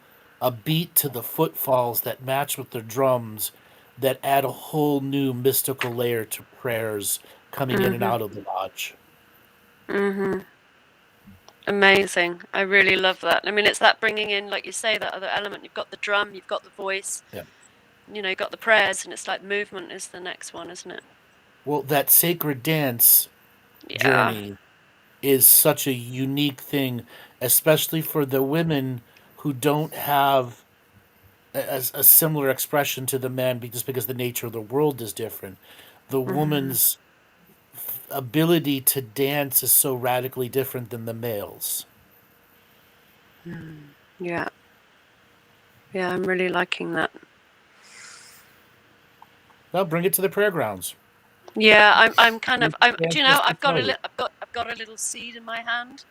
Speaker 5: beat to the footfalls that match with the drums that add a whole new mystical layer to prayers coming in and out of the lodge.
Speaker 4: Amazing. I really love that. I mean, it's that bringing in, like you say, that other element. You've got the drum, you've got the voice, you know, you've got the prayers, and it's like movement is the next one, isn't it?
Speaker 5: Well, that sacred dance journey is such a unique thing, especially for the women who don't have a similar expression to the men, just because the nature of the world is different. The woman's ability to dance is so radically different than the males.
Speaker 4: Yeah, I'm really liking that.
Speaker 5: Well, bring it to the prayer grounds.
Speaker 4: Yeah, I'm kind of. Do you know? I've got a little seed in my hand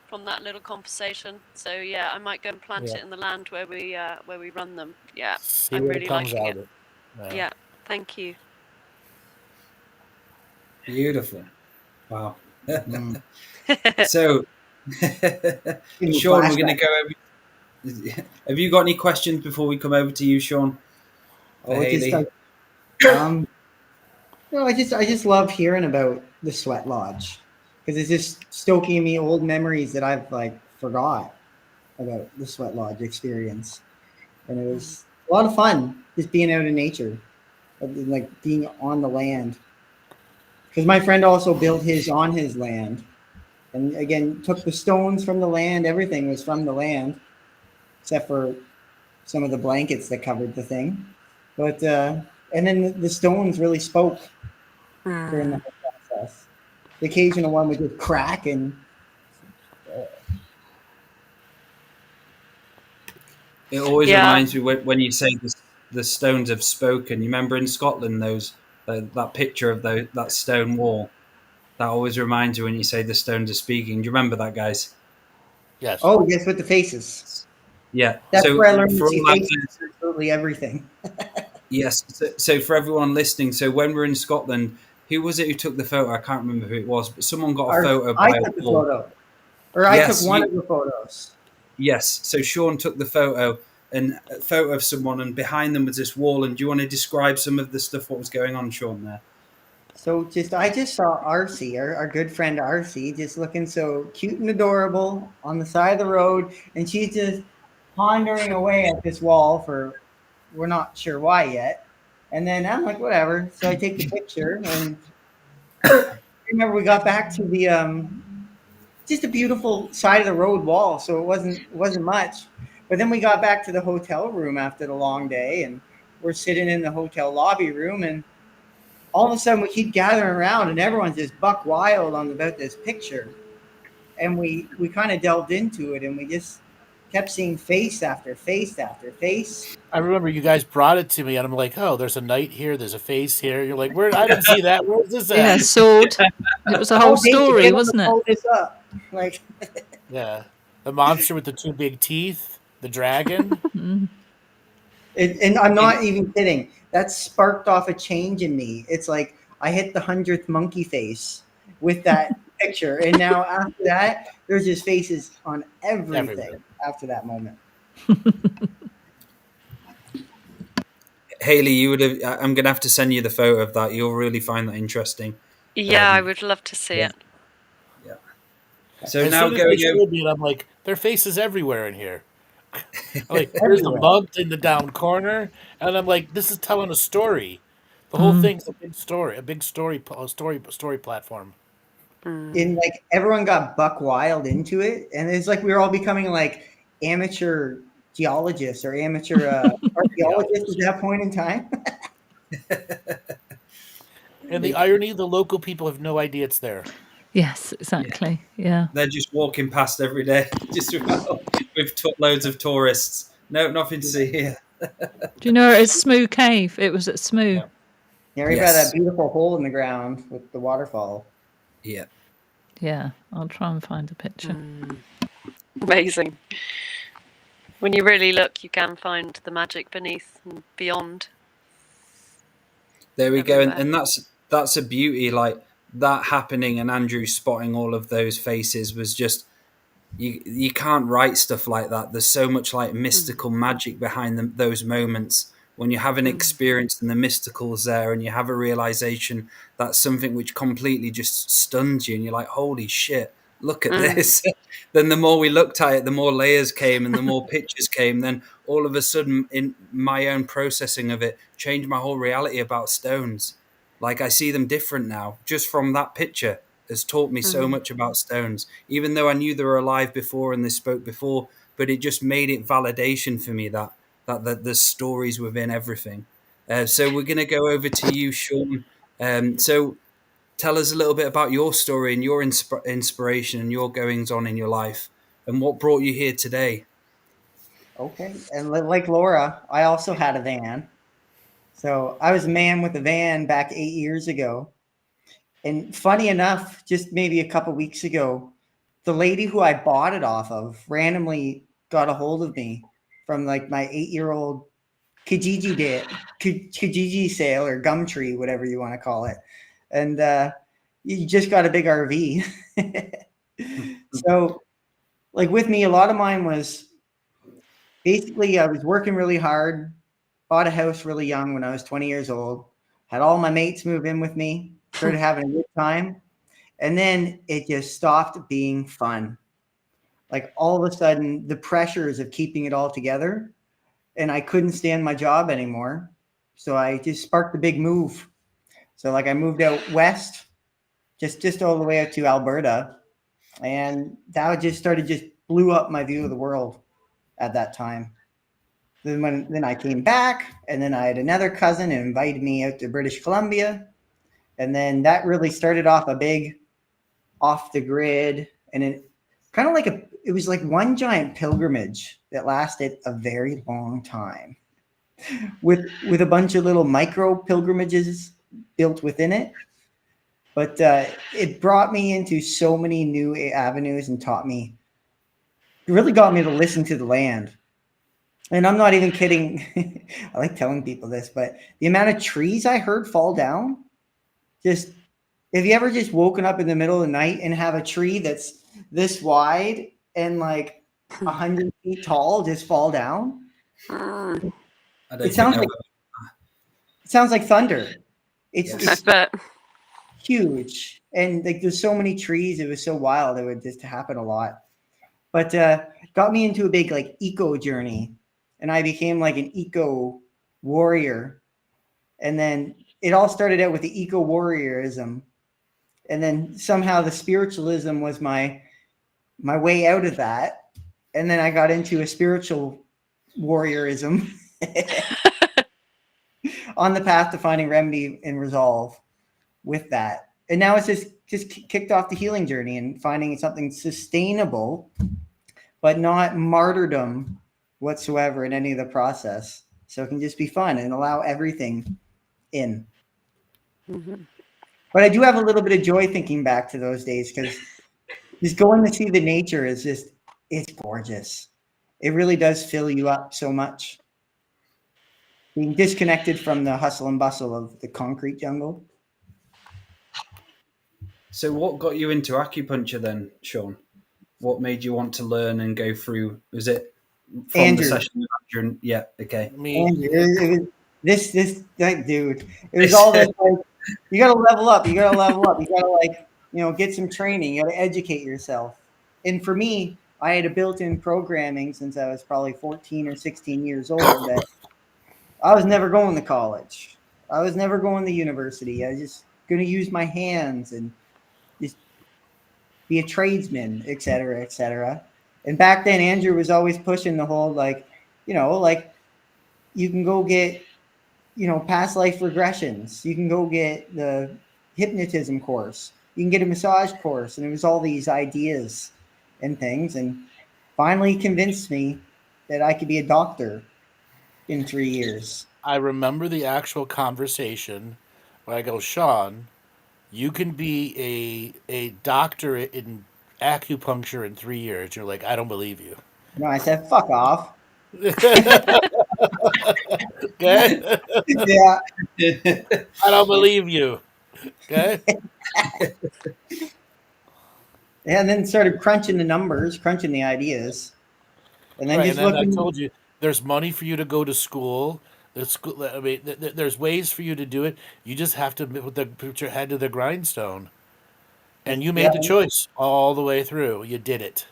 Speaker 4: from that little conversation. So yeah, I might go and plant it in the land where we run them. Yeah, I'm really liking it. Yeah, thank you.
Speaker 1: Beautiful. Wow. So, Shawn, we're going to go over. Have you got any questions before we come over to you, Shawn?
Speaker 3: Hayley? No, I just love hearing about the sweat lodge, because it's just stoking me old memories that I've like forgot about the sweat lodge experience, and it was a lot of fun just being out in nature, like being on the land. Because my friend also built his on his land, and again took the stones from the land. Everything was from the land, except for some of the blankets that covered the thing. But and then the stones really spoke during the whole process. The occasional one would just crack, and
Speaker 1: It always
Speaker 6: Yeah.
Speaker 1: reminds me when you say the stones have spoken. You remember in Scotland that picture of that stone wall. That always reminds you when you say the stones are speaking. Do you remember that, guys?
Speaker 5: Yes.
Speaker 3: Oh, yes, with the faces.
Speaker 1: Yeah.
Speaker 3: That's where I
Speaker 1: So
Speaker 3: learned to
Speaker 1: for
Speaker 3: see
Speaker 1: all our
Speaker 3: faces for absolutely everything.
Speaker 1: yes. So for everyone listening, so when we're in Scotland, who was it who took the photo? I can't remember who it was, but someone got a photo
Speaker 3: I
Speaker 1: by a
Speaker 3: took the
Speaker 1: wall.
Speaker 3: photo, or I took
Speaker 1: Yes,
Speaker 3: one of the photos.
Speaker 1: yes. So Shawn took the photo, and a photo of someone, and behind them was this wall. And do you want to describe some of the stuff what was going on, Shawn? There.
Speaker 3: So I just saw RC, our good friend RC, just looking so cute and adorable on the side of the road, and she's just pondering away at this wall for we're not sure why yet. And then I'm like, whatever. So I take the picture, and I remember we got back to the just a beautiful side of the road wall, so it wasn't much. But then we got back to the hotel room after the long day, and we're sitting in the hotel lobby room, and all of a sudden we keep gathering around, and everyone's just buck wild on about this picture. And we kind of delved into it, and we just kept seeing face after face after face.
Speaker 5: I remember you guys brought it to me, and I'm like, "Oh, there's a knight here. There's a face here." You're like, "Where? I didn't see that. Where's this at?"
Speaker 2: Yeah, sword. It was a whole
Speaker 3: David,
Speaker 2: story,
Speaker 3: get on
Speaker 2: wasn't
Speaker 3: to
Speaker 2: it?
Speaker 3: pull this up. Like,
Speaker 5: Yeah, the monster with the two big teeth, the dragon.
Speaker 3: and I'm not even kidding. That sparked off a change in me. It's like I hit the 100th monkey face with that picture, and now after that, there's just faces on everything.
Speaker 5: Everywhere.
Speaker 3: After that moment.
Speaker 1: Hayley, you would have. I'm going to have to send you the photo of that. You'll really find that interesting.
Speaker 6: Yeah, I would love to see
Speaker 1: yeah.
Speaker 6: it.
Speaker 1: Yeah. So
Speaker 5: As
Speaker 1: now
Speaker 5: soon as they
Speaker 1: going
Speaker 5: showed me it, I'm like, "There are faces everywhere in here." I'm like, there's the
Speaker 3: Everywhere.
Speaker 5: mug in the down corner, and I'm like, "This is telling a story." The whole thing's a big story, story platform.
Speaker 3: And like everyone got buck wild into it, and it's like we were all becoming like amateur geologists or amateur archaeologists at that point in time.
Speaker 5: And the irony, the local people have no idea it's there.
Speaker 2: Yes, exactly. Yeah.
Speaker 1: They're just walking past every day, just with loads of tourists. No, nothing to see here.
Speaker 2: Do you know it's Smoo Cave? It was at Smoo.
Speaker 3: Yeah, we've got that beautiful hole in the ground with the waterfall.
Speaker 1: Yeah.
Speaker 2: Yeah, I'll try and find a picture.
Speaker 6: Amazing. When you really look, you can find the magic beneath and beyond.
Speaker 1: There we go,
Speaker 6: Everywhere.
Speaker 1: and that's a beauty. Like that happening, and Andrew spotting all of those faces was just. You can't write stuff like that. There's so much like mystical magic behind those moments when you have an experience and the mystical's there, and you have a realization that's something which completely just stuns you, and you're like, holy shit, look at this. Then the more we looked at it, the more layers came and the more pictures came. Then all of a sudden, in my own processing of it, changed my whole reality about stones. Like I see them different now, just from that picture. Has taught me so much about stones, even though I knew they were alive before and they spoke before, but it just made it validation for me that there's stories within everything. So we're going to go over to you, Shawn. So tell us a little bit about your story and your inspiration and your goings on in your life and what brought you here today.
Speaker 3: Okay. And like Laura, I also had a van. So I was a man with a van back 8 years ago. And funny enough, just maybe a couple weeks ago, the lady who I bought it off of randomly got a hold of me from like my 8-year-old Kijiji sale or Gumtree, whatever you want to call it. And you just got a big RV. So like with me, a lot of mine was basically I was working really hard, bought a house really young when I was 20 years old, had all my mates move in with me, started having a good time. And then it just stopped being fun. Like all of a sudden, the pressures of keeping it all together, and I couldn't stand my job anymore. So I just sparked a big move. So like I moved out west, just all the way out to Alberta. And that just blew up my view of the world at that time. Then I came back, and then I had another cousin who invited me out to British Columbia. And then that really started off a big off the grid, and it kind of like it was like one giant pilgrimage that lasted a very long time with a bunch of little micro pilgrimages built within it. But it brought me into so many new avenues and taught me, it really got me to listen to the land. And I'm not even kidding. I like telling people this, but the amount of trees I heard fall down, just, have you ever just woken up in the middle of the night and have a tree that's this wide and like 100 feet tall just fall down?
Speaker 1: I don't
Speaker 3: It
Speaker 1: think
Speaker 3: sounds
Speaker 1: I
Speaker 3: like
Speaker 1: will.
Speaker 3: it sounds like thunder. It's,
Speaker 1: Yes.
Speaker 6: I
Speaker 3: it's
Speaker 6: bet.
Speaker 3: huge, and like there's so many trees. It was so wild. It would just happen a lot. But got me into a big like eco journey, and I became like an eco warrior. And then it all started out with the eco warriorism, and then somehow the spiritualism was my way out of that. And then I got into a spiritual warriorism on the path to finding remedy and resolve with that. And now it's just kicked off the healing journey and finding something sustainable, but not martyrdom whatsoever in any of the process. So it can just be fun and allow everything in.
Speaker 6: Mhm.
Speaker 3: But I do have a little bit of joy thinking back to those days, because just going to see the nature is just, it's gorgeous. It really does fill you up so much. Being disconnected from the hustle and bustle of the concrete jungle.
Speaker 1: So what got you into acupuncture then, Shawn? What made you want to learn and go through? Was it from
Speaker 3: Andrew.
Speaker 1: the session with Andrew? Yeah, okay.
Speaker 5: Me,
Speaker 3: Andrew, it was that dude. It was all this like, you gotta level up, you gotta level up, you gotta like, get some training, you gotta educate yourself. And for me, I had a built-in programming since I was probably 14 or 16 years old that I was never going to college. I was never going to university. I was just gonna use my hands and just be a tradesman, et cetera, et cetera. And back then, Andrew was always pushing the whole like you can go get, past life regressions. You can go get the hypnotism course. You can get a massage course. And it was all these ideas and things. And finally convinced me that I could be a doctor in 3 years.
Speaker 5: I remember the actual conversation where I go, Shawn, you can be a doctorate in acupuncture in 3 years. You're like, I don't believe you.
Speaker 3: No, I said, fuck off.
Speaker 5: Okay?
Speaker 3: Yeah.
Speaker 5: I don't believe you. Okay?
Speaker 3: And then started crunching the numbers, crunching the ideas. And then
Speaker 5: Right,
Speaker 3: just
Speaker 5: and then I
Speaker 3: looking.
Speaker 5: told you there's money for you to go to school. I mean, there's ways for you to do it. You just have to put your head to the grindstone. And you made the choice all the way through. You did it.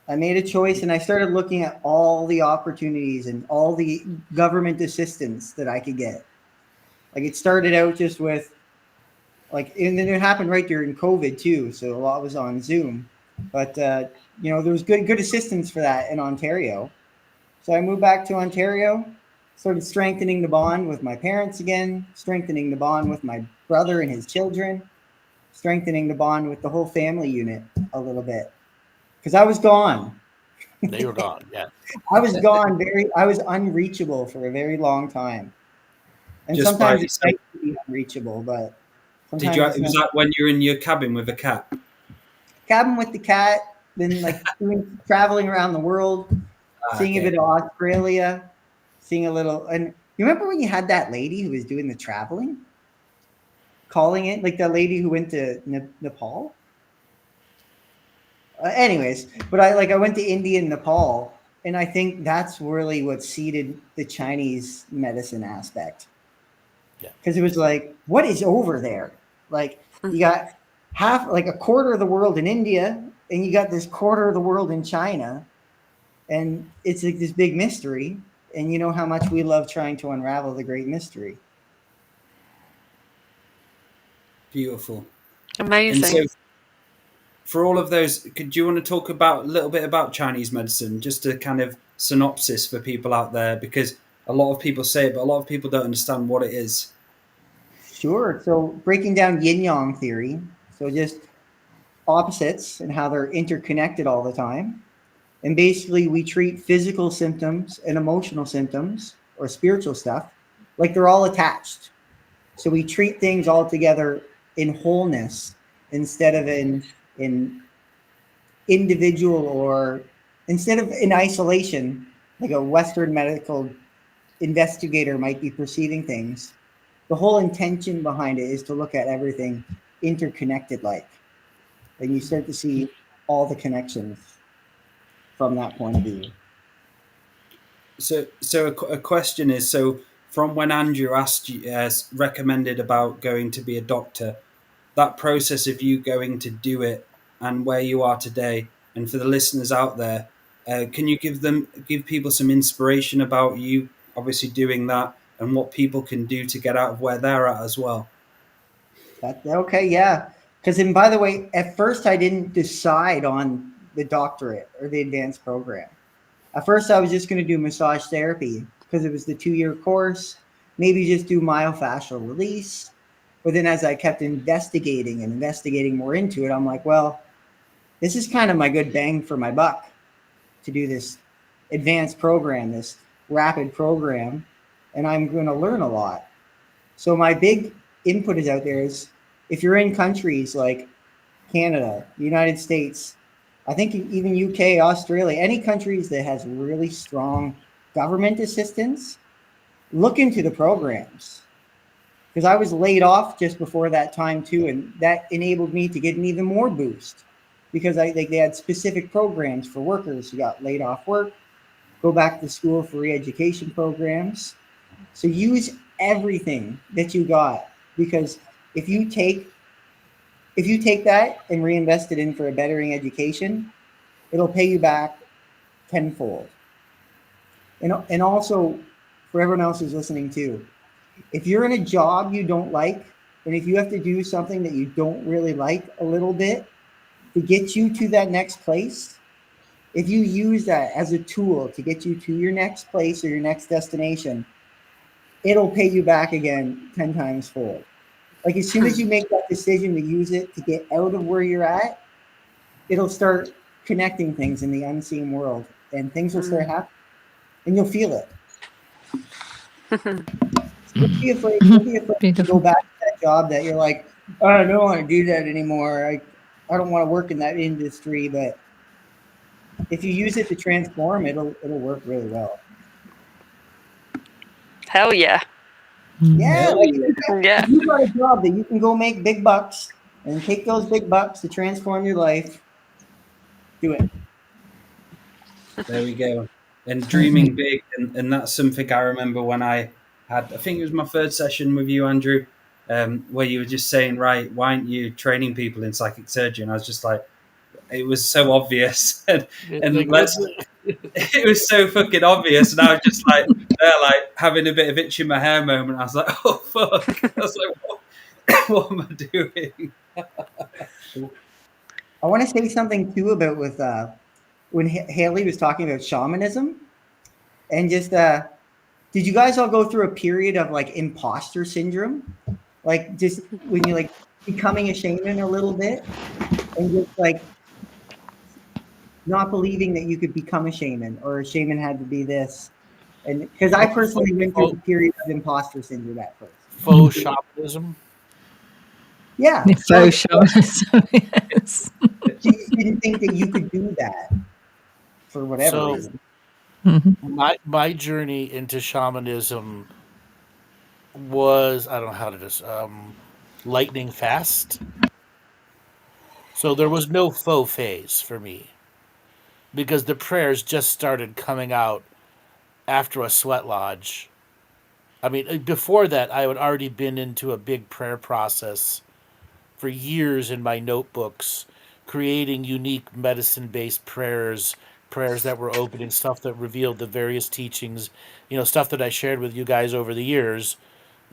Speaker 3: I made a choice, and I started looking at all the opportunities and all the government assistance that I could get. Like, it started out just with and then it happened right during COVID too. So a lot was on Zoom, but there was good assistance for that in Ontario. So I moved back to Ontario, started strengthening the bond with my parents again, strengthening the bond with my brother and his children, strengthening the bond with the whole family unit a little bit. Because I was gone.
Speaker 5: They were gone, yeah.
Speaker 3: I was gone I was unreachable for a very long time. And
Speaker 1: Just
Speaker 3: sometimes
Speaker 1: by
Speaker 3: it's nice to be unreachable, but
Speaker 1: Did you? Was that when you were in your cabin with a cat?
Speaker 3: Cabin with the cat, then like traveling around the world, seeing a bit of Australia, seeing a little. And you remember when you had that lady who was doing the traveling, calling it like that lady who went to Nepal? Anyways, but I went to India and Nepal, and I think that's really what seeded the Chinese medicine aspect.
Speaker 5: Yeah.
Speaker 3: Because it was like, what is over there? Like, you got a quarter of the world in India, and you got this quarter of the world in China, and it's like this big mystery. And you know how much we love trying to unravel the great mystery.
Speaker 1: Beautiful.
Speaker 6: Amazing.
Speaker 1: And so, for all of those, do you want to talk a little bit about Chinese medicine, just a kind of synopsis for people out there? Because a lot of people say it, but a lot of people don't understand what it is.
Speaker 3: Sure. So breaking down yin-yang theory, so just opposites and how they're interconnected all the time. And basically, we treat physical symptoms and emotional symptoms or spiritual stuff like they're all attached. So we treat things all together in wholeness instead of in individual, or instead of in isolation, like a Western medical investigator might be perceiving things. The whole intention behind it is to look at everything interconnected, and you start to see all the connections from that point of view.
Speaker 1: So a question is, so from when Andrew asked you, recommended about going to be a doctor, that process of you going to do it and where you are today, and for the listeners out there, can you give people some inspiration about you obviously doing that and what people can do to get out of where they're at as well?
Speaker 3: Okay, yeah. Because, and by the way, at first I didn't decide on the doctorate or the advanced program. At first I was just going to do massage therapy because it was the 2-year course, maybe just do myofascial release. But then as I kept investigating more into it, I'm like, well, this is kind of my good bang for my buck to do this advanced program, this rapid program, and I'm going to learn a lot. So my big input is out there is, if you're in countries like Canada, the United States, I think even UK, Australia, any countries that has really strong government assistance, look into the programs. Because I was laid off just before that time too, and that enabled me to get an even more boost, because they had specific programs for workers who got laid off work, go back to school for re-education programs. So use everything that you got, because if you take that and reinvest it in for a bettering education, it'll pay you back tenfold. And also, for everyone else who's listening too, if you're in a job you don't like, and if you have to do something that you don't really like a little bit to get you to that next place, if you use that as a tool to get you to your next place or your next destination, it'll pay you back again 10 times fold. Like, as soon as you make that decision to use it to get out of where you're at, it'll start connecting things in the unseen world, and things will start happening, and you'll feel it. Don't be afraid to go back to that job that you're like, oh, I don't want to do that anymore. I don't want to work in that industry. But if you use it to transform, it'll work really well.
Speaker 6: Hell yeah.
Speaker 3: Yeah,
Speaker 6: Yeah.
Speaker 3: you got a job that you can go make big bucks and take those big bucks to transform your life. Do it.
Speaker 1: There we go. And dreaming big, and that's something I remember when I think it was my third session with you, Andrew, where you were just saying, right, why aren't you training people in psychic surgery? And I was just like, it was so obvious, and it was so fucking obvious, and I was just like, like having a bit of itch in my hair moment. I was like, oh fuck! I was like, what am I doing?
Speaker 3: I want to say something too about with when Hayley was talking about shamanism, and just did you guys all go through a period of like impostor syndrome, like just when you're like becoming a shaman a little bit, and just like not believing that you could become a shaman, or a shaman had to be this? And because I personally went through a period of imposter syndrome at first.
Speaker 5: Faux shamanism.
Speaker 3: Yeah.
Speaker 2: Faux shamanism. Yes.
Speaker 3: You didn't think that you could do that for whatever reason.
Speaker 5: My journey into shamanism was, I don't know how to just lightning fast. So there was no faux phase for me, because the prayers just started coming out after a sweat lodge. I mean, before that, I had already been into a big prayer process for years in my notebooks, creating unique medicine-based prayers that were opening, stuff that revealed the various teachings, stuff that I shared with you guys over the years.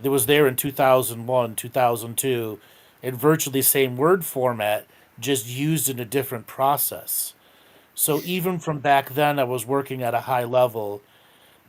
Speaker 5: That was there in 2001, 2002, in virtually the same word format, just used in a different process. So even from back then, I was working at a high level,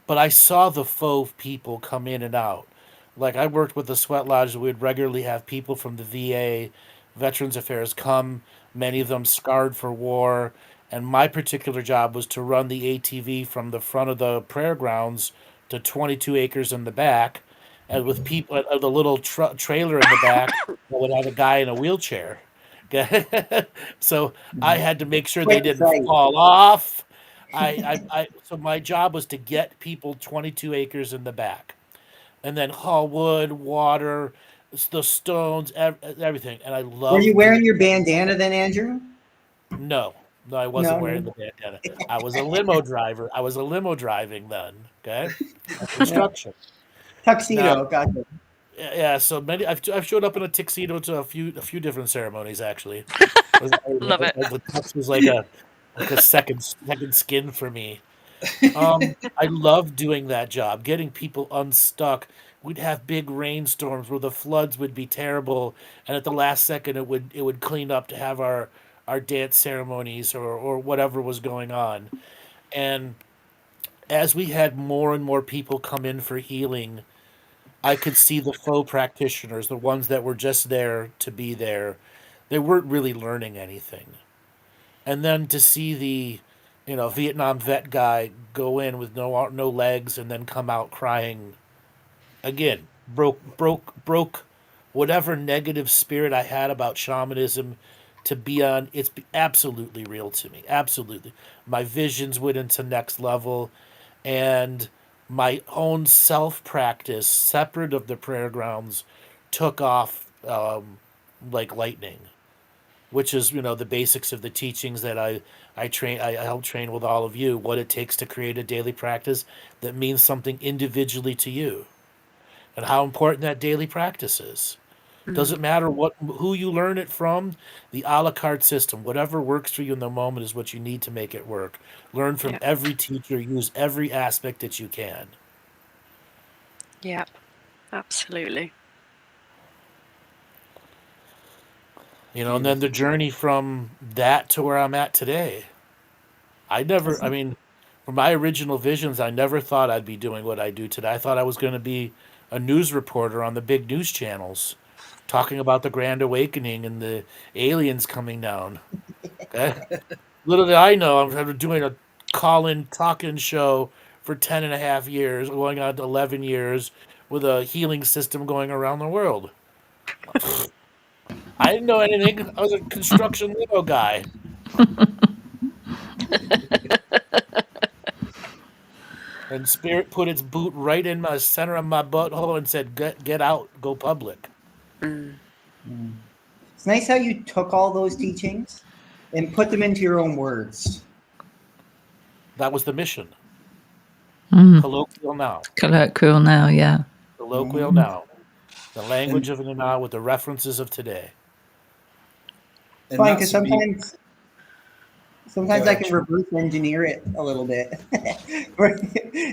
Speaker 5: but I saw the faux people come in and out. Like, I worked with the Sweat Lodge. We'd regularly have people from the VA, Veterans Affairs, come, many of them scarred for war, And my particular job was to run the ATV from the front of the prayer grounds to 22 acres in the back, and with people at the little trailer in the back that would have a guy in a wheelchair. So I had to make sure they
Speaker 3: Quite the
Speaker 5: didn't
Speaker 3: sight.
Speaker 5: fall off. So my job was to get people 22 acres in the back, and then haul wood, water, the stones, everything. And I love.
Speaker 3: Were you wearing your bandana then, Andrew?
Speaker 5: No, I wasn't
Speaker 3: No,
Speaker 5: wearing
Speaker 3: no.
Speaker 5: the bandana. I was a limo driver. I was a limo driving then. Okay, construction.
Speaker 3: Tuxedo,
Speaker 5: Now,
Speaker 3: gotcha.
Speaker 5: yeah. So many. I've showed up in a tuxedo to a few different ceremonies actually.
Speaker 6: Love it.
Speaker 5: The tux was like a second skin for me. I love doing that job, getting people unstuck. We'd have big rainstorms where the floods would be terrible, and at the last second it would clean up to have our dance ceremonies or whatever was going on. And as we had more and more people come in for healing, I could see the faux practitioners, the ones that were just there to be there. They weren't really learning anything. And then to see the, Vietnam vet guy go in with no legs and then come out crying again, broke whatever negative spirit I had about shamanism to be on. It's absolutely real to me. Absolutely. My visions went into next level, and my own self practice, separate of the prayer grounds, took off like lightning, which is the basics of the teachings that I help train with all of you, what it takes to create a daily practice that means something individually to you, and how important that daily practice is. Doesn't matter who you learn it from, the a la carte system, whatever works for you in the moment is what you need to make it work. Learn from
Speaker 6: Yeah.
Speaker 5: every teacher, use every aspect that you can.
Speaker 6: Yeah, absolutely.
Speaker 5: And then the journey from that to where I'm at today. From my original visions, I never thought I'd be doing what I do today. I thought I was going to be a news reporter on the big news channels, talking about the Grand Awakening and the aliens coming down. Okay? Little did I know I'm doing a call-in, talk-in show for 10 and a half years, going on to 11 years, with a healing system going around the world. I didn't know anything. I was a construction limo guy. And Spirit put its boot right in my center of my butthole and said, get out, go public.
Speaker 3: It's nice how you took all those teachings and put them into your own words.
Speaker 5: That was the mission.
Speaker 2: Mm.
Speaker 5: Colloquial now.
Speaker 2: Colloquial now, yeah.
Speaker 5: Colloquial now. The language of the now with the references of today.
Speaker 3: It's fine because sometimes I can reverse engineer it a little bit.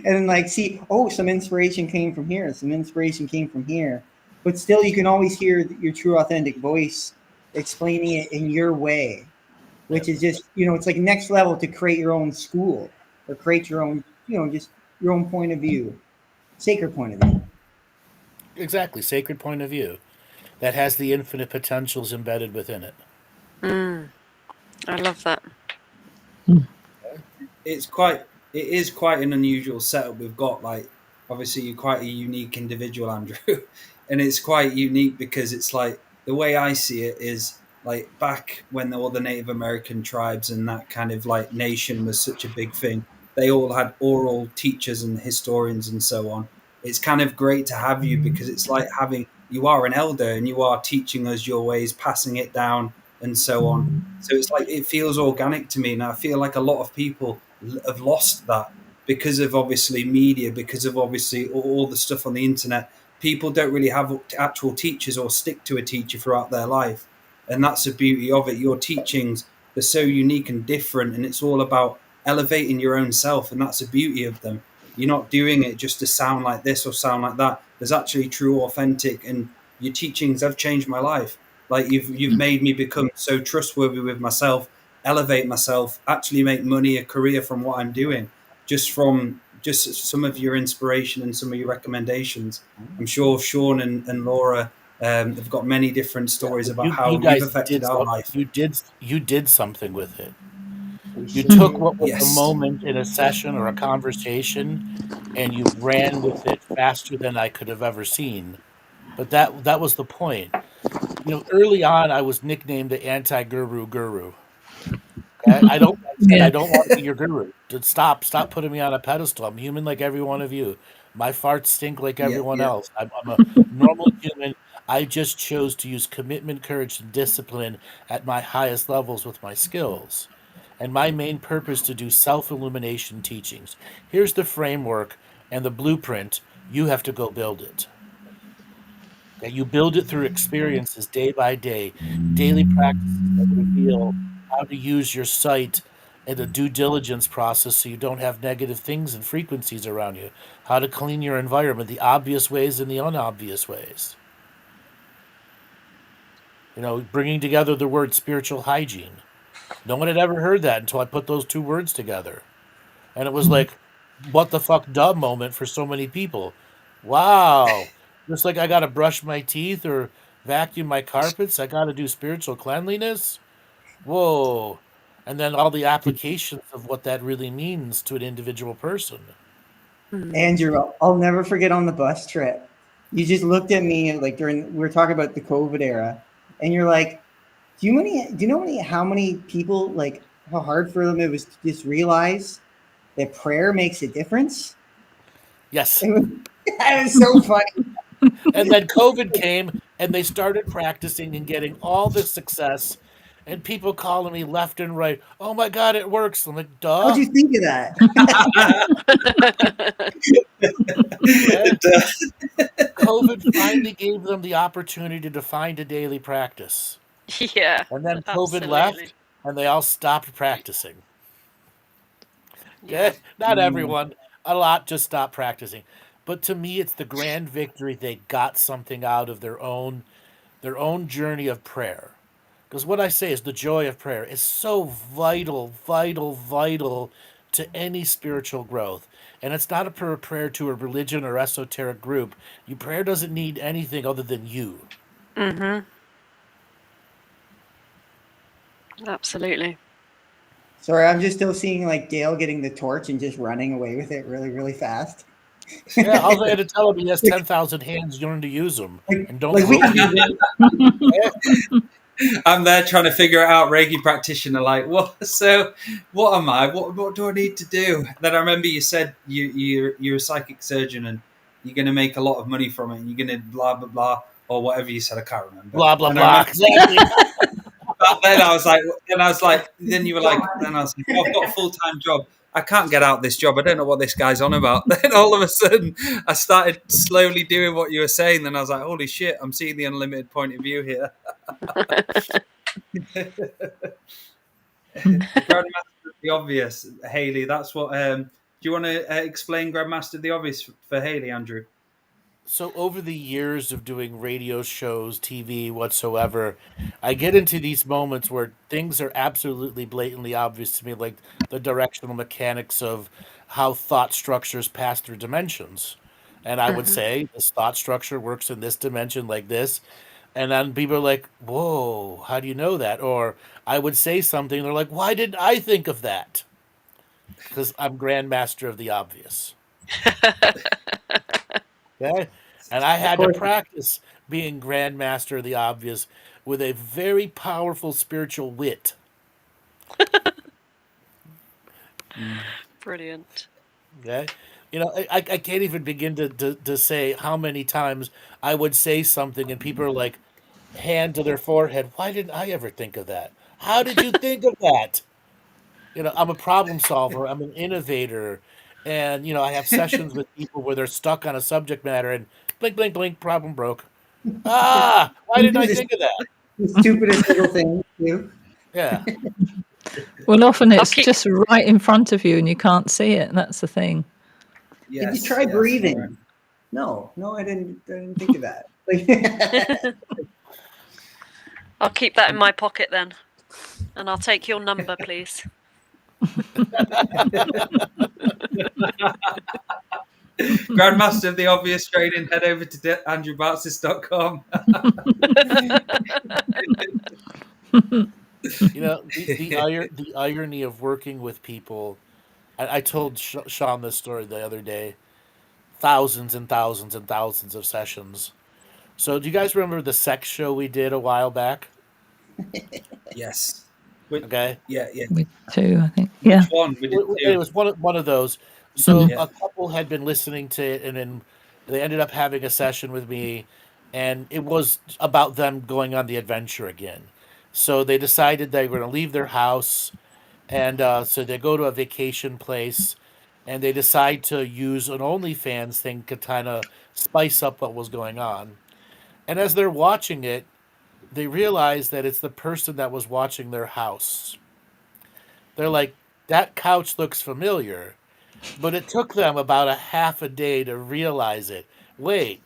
Speaker 3: And like see, some inspiration came from here, some inspiration came from here. But still you can always hear your true authentic voice explaining it in your way, which is just, it's like next level to create your own school or create your own, just your own point of view, sacred point of view.
Speaker 5: Exactly, sacred point of view that has the infinite potentials embedded within it.
Speaker 6: I love that.
Speaker 1: It is quite an unusual setup we've got. Like, obviously you're quite a unique individual, Andrew, and it's quite unique because it's like, the way I see it is like back when all the Native American tribes and that kind of like nation was such a big thing, they all had oral teachers and historians and so on. It's kind of great to have you because it's like you are an elder and you are teaching us your ways, passing it down and so on. So it's like, it feels organic to me. And I feel like a lot of people have lost that because of obviously media, because of obviously all the stuff on the internet. People don't really have actual teachers or stick to a teacher throughout their life. And that's the beauty of it. Your teachings are so unique and different, and it's all about elevating your own self. And that's the beauty of them. You're not doing it just to sound like this or sound like that. There's actually true, authentic, and your teachings have changed my life. Like you've made me become so trustworthy with myself, elevate myself, actually make money, a career from what I'm doing, just from some of your inspiration and some of your recommendations. I'm sure Shawn and Laura have got many different stories about how you've affected our life.
Speaker 5: You did something with it. You took what was a
Speaker 1: Yes.
Speaker 5: moment in a session or a conversation, and you ran with it faster than I could have ever seen. But that was the point. Early on, I was nicknamed the anti-guru guru. Okay? I don't
Speaker 2: Yeah.
Speaker 5: want to be your guru. Just stop putting me on a pedestal. I'm human like every one of you. My farts stink like everyone else. I'm a normal human. I just chose to use commitment, courage, and discipline at my highest levels with my skills. And my main purpose to do self-illumination teachings. Here's the framework and the blueprint. You have to go build it. Okay? You build it through experiences day by day, daily practices that reveal how to use your sight and the due diligence process so you don't have negative things and frequencies around you, how to clean your environment, the obvious ways and the unobvious ways. Bringing together the word spiritual hygiene. No one had ever heard that until I put those two words together. And it was like, what the fuck duh moment for so many people. Wow. Just like I got to brush my teeth or vacuum my carpets, I got to do spiritual cleanliness. Whoa. And then all the applications of what that really means to an individual person.
Speaker 3: Andrew, I'll never forget on the bus trip. You just looked at me like we were talking about the COVID era, and you're like, do you know how many people, like, how hard for them it was to just realize that prayer makes a difference?
Speaker 5: Yes.
Speaker 3: That is so funny.
Speaker 5: And then COVID came and they started practicing and getting all this success, and people calling me left and right, oh my God, it works. I'm like, duh.
Speaker 3: How'd you think of that?
Speaker 5: COVID finally gave them the opportunity to find a daily practice.
Speaker 6: Yeah.
Speaker 5: And then COVID
Speaker 6: absolutely.
Speaker 5: left and they all stopped practicing.
Speaker 6: Yeah.
Speaker 5: Okay? Not everyone. A lot just stopped practicing. But to me, it's the grand victory. They got something out of their own journey of prayer. Because what I say is the joy of prayer is so vital, vital, vital to any spiritual growth. And it's not a prayer to a religion or esoteric group. Your prayer doesn't need anything other than you.
Speaker 6: Mm-hmm. Absolutely.
Speaker 3: Sorry, I'm just still seeing like Dale getting the torch and just running away with it really, really fast.
Speaker 5: Yeah, all I had to tell him he has 10,000 hands, you learn to use them. And don't
Speaker 3: Like,
Speaker 1: I'm there trying to figure it out, Reiki practitioner, like, what? So, what am I? What do I need to do? Then I remember you said you're a psychic surgeon and you're going to make a lot of money from it, and you're going to blah blah blah or whatever you said. I can't remember.
Speaker 5: Blah blah
Speaker 1: and
Speaker 5: blah. Exactly.
Speaker 1: Then I was like, then you were like, then I was like, oh, I've got a full-time job. I can't get out this job. I don't know what this guy's on about. Then all of a sudden, I started slowly doing what you were saying. Then I was like, holy shit, I'm seeing the unlimited point of view here. Grandmaster of the Obvious, Hayley. That's what. Do you want to explain Grandmaster of the Obvious for Hayley, Andrew?
Speaker 5: So over the years of doing radio shows, TV, whatsoever, I get into these moments where things are absolutely blatantly obvious to me, like the directional mechanics of how thought structures pass through dimensions. And I would say this thought structure works in this dimension like this. And then people are like, whoa, how do you know that? Or I would say something, and they're like, why didn't I think of that? Because I'm Grandmaster of the Obvious. Okay? And I had to practice being Grandmaster of the Obvious with a very powerful spiritual wit.
Speaker 6: Brilliant.
Speaker 5: Okay? I can't even begin to say how many times I would say something and people are like, hand to their forehead, why didn't I ever think of that? How did you think of that? I'm a problem solver. I'm an innovator. And, I have sessions with people where they're stuck on a subject matter and blink, blink, blink, problem broke. Why didn't I think of that?
Speaker 3: The stupidest little thing too.
Speaker 5: Yeah.
Speaker 2: Well, often it's just right in front of you and you can't see it. That's the thing.
Speaker 1: Yes,
Speaker 3: Did you try breathing?
Speaker 1: Right.
Speaker 3: No, I didn't think of that.
Speaker 6: I'll keep that in my pocket then. And I'll take your number, please.
Speaker 1: Grandmaster of the Obvious training, head over to andrewbartzis.com.
Speaker 5: The irony of working with people. I told Shawn this story the other day. Thousands and thousands and thousands of sessions. So, do you guys remember the sex show we did a while back?
Speaker 1: Yes.
Speaker 5: Okay.
Speaker 1: Yeah.
Speaker 2: With two, I think. Yeah.
Speaker 1: Which one? We did
Speaker 5: It
Speaker 1: two.
Speaker 5: was one of those. So
Speaker 1: Yeah.
Speaker 5: a couple had been listening to it, and then they ended up having a session with me, and it was about them going on the adventure again. So they decided they were going to leave their house, and so they go to a vacation place, and they decide to use an OnlyFans thing to kind of spice up what was going on. And as they're watching it, they realize that it's the person that was watching their house. They're like, that couch looks familiar. But it took them about a half a day to realize it. Wait,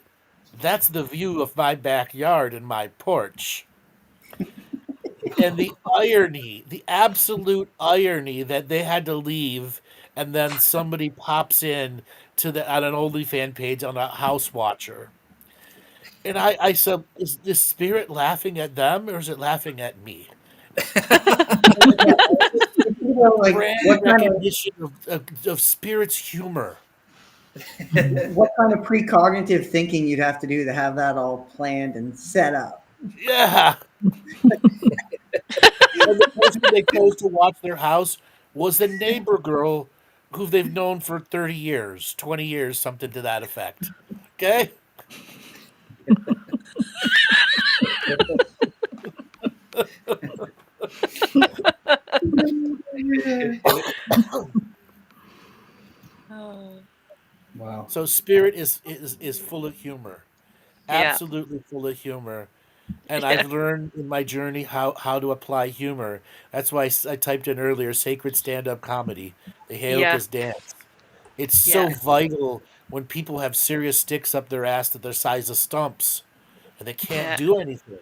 Speaker 5: that's the view of my backyard and my porch. And the irony, the absolute irony that they had to leave and then somebody pops in on an OnlyFans page on a house watcher. And I said, is this spirit laughing at them or is it laughing at me?
Speaker 3: Like,
Speaker 5: Brand
Speaker 3: what kind
Speaker 5: recognition of spirit's humor.
Speaker 3: what kind of precognitive thinking you'd have to do to have that all planned and set up?
Speaker 5: Yeah. And the person they chose to watch their house was the neighbor girl who they've known for 30 years, 20 years, something to that effect. Okay?
Speaker 1: Wow.
Speaker 5: So spirit is full of humor.
Speaker 6: Yeah.
Speaker 5: Absolutely full of humor. And I've learned in my journey how to apply humor. That's why I typed in earlier sacred stand-up comedy, the Heokas dance. It's so vital when people have serious sticks up their ass that they're size of stumps and they can't do anything.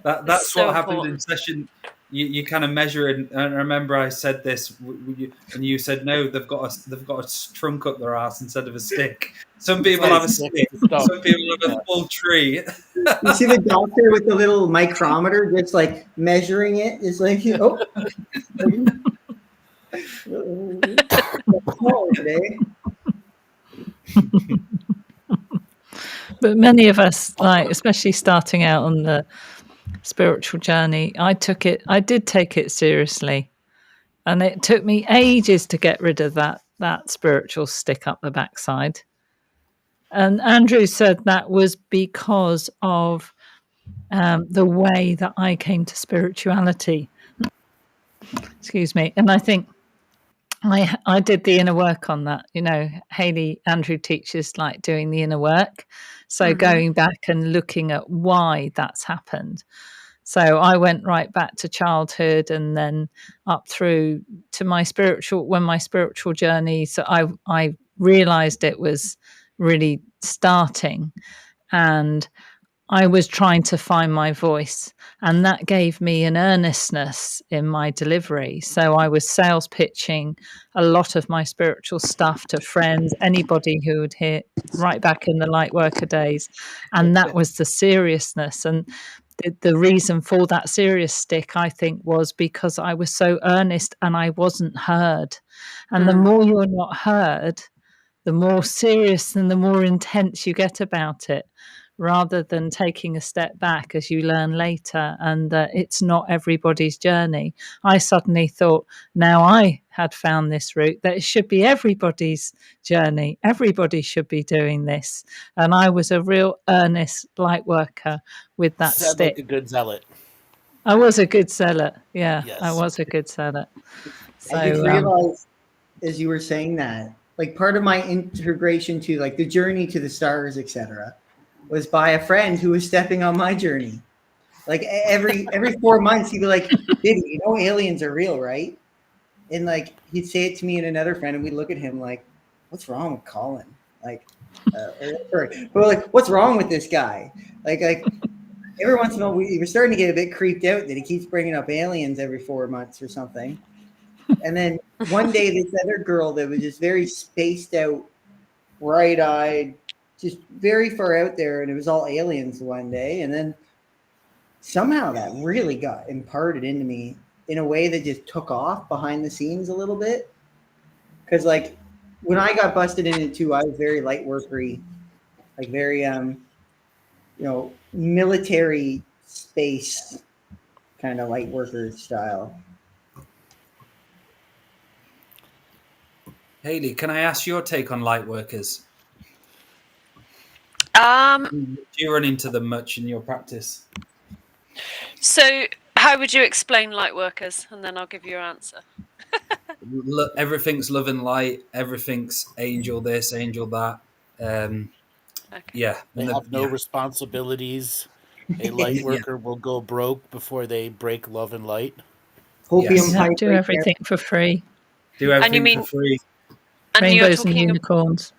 Speaker 1: That's
Speaker 6: so
Speaker 1: what happened
Speaker 6: important.
Speaker 1: in session. You kind of measure it. And I remember I said this, and you said no. They've got a trunk up their ass instead of a stick. Some people have a stick. Some people have a full tree.
Speaker 3: You see the doctor with the little micrometer, just like measuring it. It's like, oh, small today.
Speaker 2: But many of us, like especially starting out on the spiritual journey, I did take it seriously, and it took me ages to get rid of that spiritual stick up the backside. And Andrew said that was because of the way that I came to spirituality. Excuse me. And I think I did the inner work on that. Andrew teaches like doing the inner work. So going back and looking at why that's happened. So I went right back to childhood and then up through to my spiritual journey. So I realized it was really starting, and I was trying to find my voice, and that gave me an earnestness in my delivery. So I was sales pitching a lot of my spiritual stuff to friends, anybody who would hear, right back in the Lightworker days. And that was the seriousness. And the reason for that serious stick, I think, was because I was so earnest and I wasn't heard. And the more you're not heard, the more serious and the more intense you get about it, rather than taking a step back as you learn later. And it's not everybody's journey. I suddenly thought, now I had found this route, that it should be everybody's journey. Everybody should be doing this. And I was a real earnest light worker with that
Speaker 5: Sound
Speaker 2: stick.
Speaker 5: like a good zealot.
Speaker 2: I was a good seller. Yeah,
Speaker 5: Yes.
Speaker 2: I was a good seller. So
Speaker 3: I just realized as you were saying that, like part of my integration to like the journey to the stars, etc., was by a friend who was stepping on my journey. Like every 4 months, he'd be like, "Bibby, aliens are real, right?" And like he'd say it to me and another friend, and we'd look at him like, "What's wrong with Colin?" Like, we're like, "What's wrong with this guy?" Like every once in a while, we were starting to get a bit creeped out that he keeps bringing up aliens every 4 months or something. And then one day, this other girl that was just very spaced out, bright-eyed, just very far out there, and it was all aliens one day. And then somehow that really got imparted into me in a way that just took off behind the scenes a little bit. Because like when I got busted in it too, I was very light workery, like very military space kind of light worker style.
Speaker 1: Hayley, can I ask your take on light workers?
Speaker 6: Um,
Speaker 1: Do you run into them much in your practice?
Speaker 6: so how would you explain light workers? And then I'll give you your answer.
Speaker 1: Everything's love and light. Everything's angel this, angel that.
Speaker 6: Okay.
Speaker 1: Yeah.
Speaker 5: They have no responsibilities. A light worker will go broke before they break love and light.
Speaker 3: Opium
Speaker 1: Yes.
Speaker 3: pipe
Speaker 2: Do
Speaker 3: right
Speaker 2: everything for free.
Speaker 1: Do everything
Speaker 6: mean-
Speaker 1: for free.
Speaker 6: And you're
Speaker 2: Rainbows and
Speaker 6: talking.
Speaker 2: unicorns.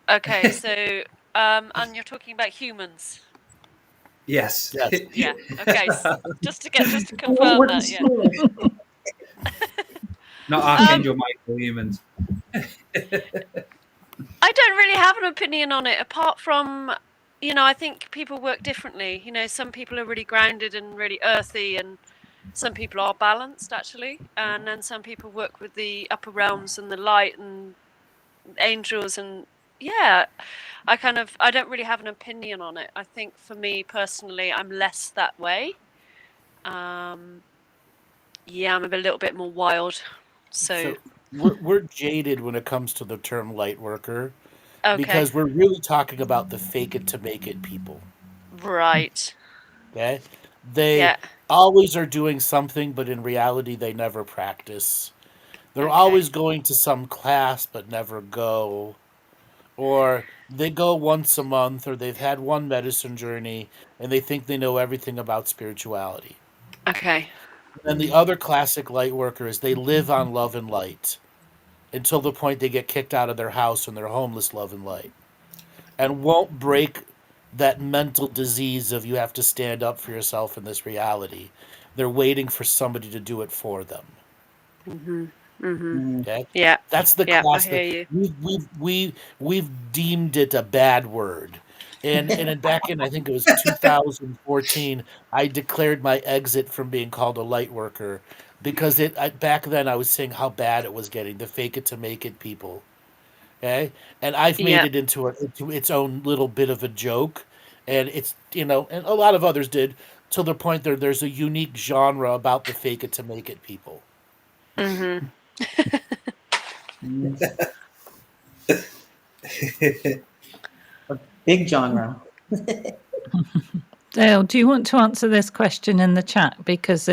Speaker 6: Okay, so and you're talking about humans.
Speaker 1: Yes.
Speaker 5: Yes.
Speaker 6: Yeah. Okay. Just to
Speaker 3: there.
Speaker 6: confirm
Speaker 3: What
Speaker 6: that.
Speaker 3: is
Speaker 6: Yeah.
Speaker 3: school?
Speaker 1: Not Archangel Michael, humans.
Speaker 6: I don't really have an opinion on it, apart from, I think people work differently. Some people are really grounded and really earthy, and some people are balanced, actually. And then some people work with the upper realms and the light and angels. And yeah, I don't really have an opinion on it. I think for me personally, I'm less that way. I'm a little bit more wild. So
Speaker 5: we're jaded when it comes to the term light worker.
Speaker 6: okay.
Speaker 5: Because we're really talking about the fake it to make it people.
Speaker 6: Right.
Speaker 5: Okay? They
Speaker 6: Yeah.
Speaker 5: always are doing something, but in reality, they never practice. They're
Speaker 6: Okay.
Speaker 5: always going to some class, but never go. Or they go once a month, or they've had one medicine journey, and they think they know everything about spirituality.
Speaker 6: Okay.
Speaker 5: And the other classic light worker is they live on love and light until the point they get kicked out of their house and they're homeless, love and light, and won't break that mental disease of you have to stand up for yourself in this reality. They're waiting for somebody to do it for them.
Speaker 6: Mhm. Mhm.
Speaker 5: Okay,
Speaker 6: Yeah.
Speaker 5: that's the
Speaker 6: Yeah, I
Speaker 5: class
Speaker 6: hear
Speaker 5: that
Speaker 6: you.
Speaker 5: we've deemed it a bad word. And back in, I think it was 2014, I declared my exit from being called a light worker because back then I was saying how bad it was getting, the fake it to make it people. Okay, and I've made
Speaker 6: Yeah.
Speaker 5: it into its own little bit of a joke, and it's and a lot of others did, to the point there's a unique genre about the fake it to make it people.
Speaker 6: Mhm.
Speaker 3: Big genre.
Speaker 2: Dale, do you want to answer this question in the chat? Because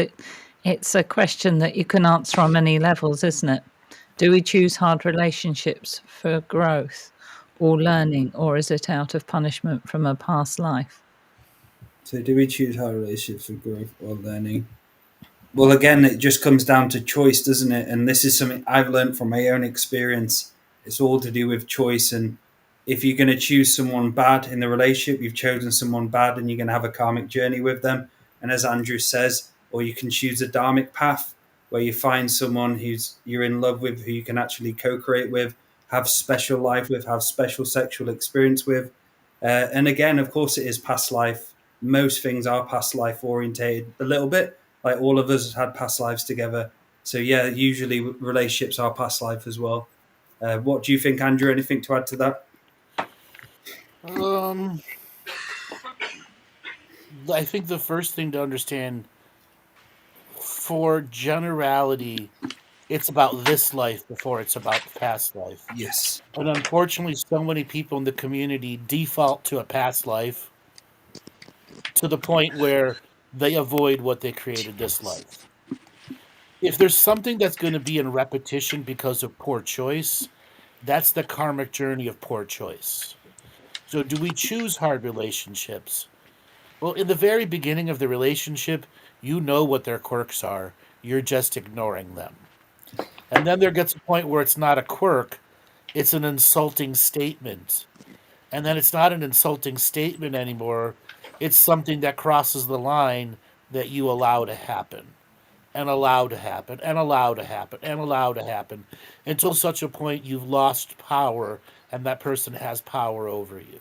Speaker 2: it's a question that you can answer on many levels, isn't it? Do we choose hard relationships for growth or learning, or is it out of punishment from a past life?
Speaker 1: So do we choose hard relationships for growth or learning? Well, again, it just comes down to choice, doesn't it? And this is something I've learned from my own experience. It's all to do with choice. And if you're going to choose someone bad in the relationship, you've chosen someone bad and you're going to have a karmic journey with them. And as Andrew says, or you can choose a dharmic path where you find someone you're in love with, who you can actually co-create with, have special life with, have special sexual experience with. And again, of course, it is past life. Most things are past life orientated a little bit. Like all of us had past lives together. So yeah, usually relationships are past life as well. What do you think, Andrew? Anything to add to that?
Speaker 5: I think the first thing to understand, for generality, it's about this life before it's about past life.
Speaker 1: Yes.
Speaker 5: And unfortunately, so many people in the community default to a past life to the point where they avoid what they created this life. If there's something that's going to be in repetition because of poor choice, that's the karmic journey of poor choice. So do we choose hard relationships? Well, in the very beginning of the relationship, you know what their quirks are. You're just ignoring them. And then there gets a point where it's not a quirk, it's an insulting statement. And then it's not an insulting statement anymore. It's something that crosses the line that you allow to happen, and allow to happen, and allow to happen, and allow to happen, until such a point you've lost power and that person has power over you.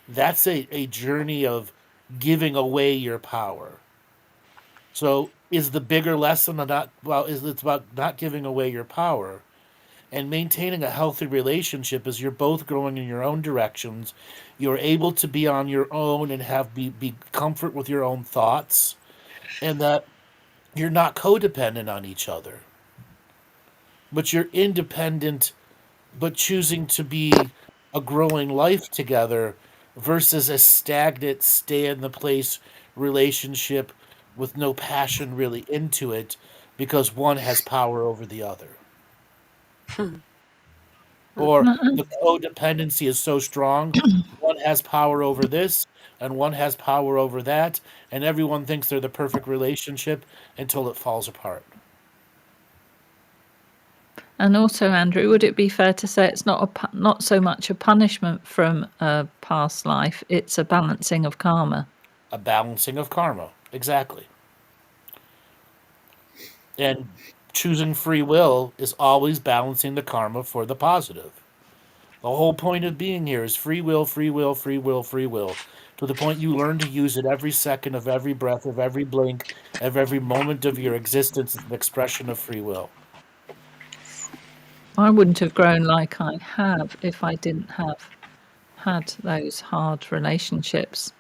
Speaker 5: That's a journey of giving away your power. So is the bigger lesson not well? Is it's about not giving away your power and maintaining a healthy relationship as you're both growing in your own directions. You're able to be on your own and be comfort with your own thoughts, and that you're not codependent on each other, but you're independent, but choosing to be a growing life together versus a stagnant, stay in the place relationship with no passion really into it because one has power over the other. Or the codependency is so strong, one has power over this and one has power over that, and everyone thinks they're the perfect relationship until it falls apart.
Speaker 2: And also, Andrew, would it be fair to say it's not so much a punishment from a past life, it's a balancing of karma?
Speaker 5: A balancing of karma, exactly. And choosing free will is always balancing the karma for the positive. The whole point of being here is free will, free will, free will, free will. To the point you learn to use it every second of every breath, of every blink, of every moment of your existence is an expression of free will.
Speaker 2: I wouldn't have grown like I have if I didn't have had those hard relationships.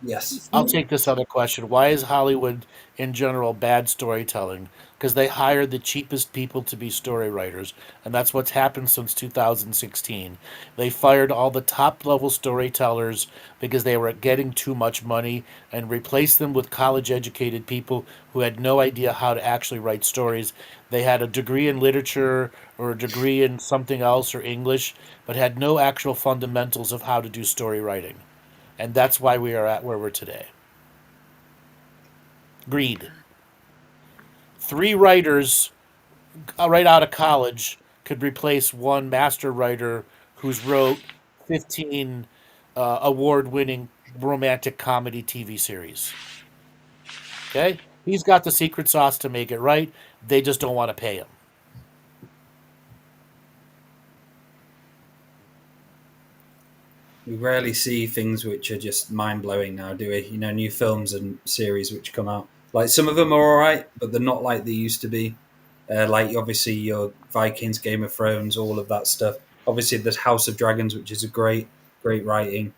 Speaker 1: Yes.
Speaker 5: I'll take this other question. Why is Hollywood, in general, bad storytelling? Because they hire the cheapest people to be story writers, and that's what's happened since 2016. They fired all the top-level storytellers because they were getting too much money and replaced them with college-educated people who had no idea how to actually write stories. They had a degree in literature or a degree in something else or English, but had no actual fundamentals of how to do story writing. And that's why we are at where we're today. Greed. 3 writers right out of college could replace one master writer who's wrote 15 award-winning romantic comedy TV series. Okay? He's got the secret sauce to make it right. They just don't want to pay him.
Speaker 1: We rarely see things which are just mind-blowing now, do we? You know, new films and series which come out. Like, some of them are all right, but they're not like they used to be. Like, obviously, your Vikings, Game of Thrones, all of that stuff. Obviously, there's House of Dragons, which is a great writing.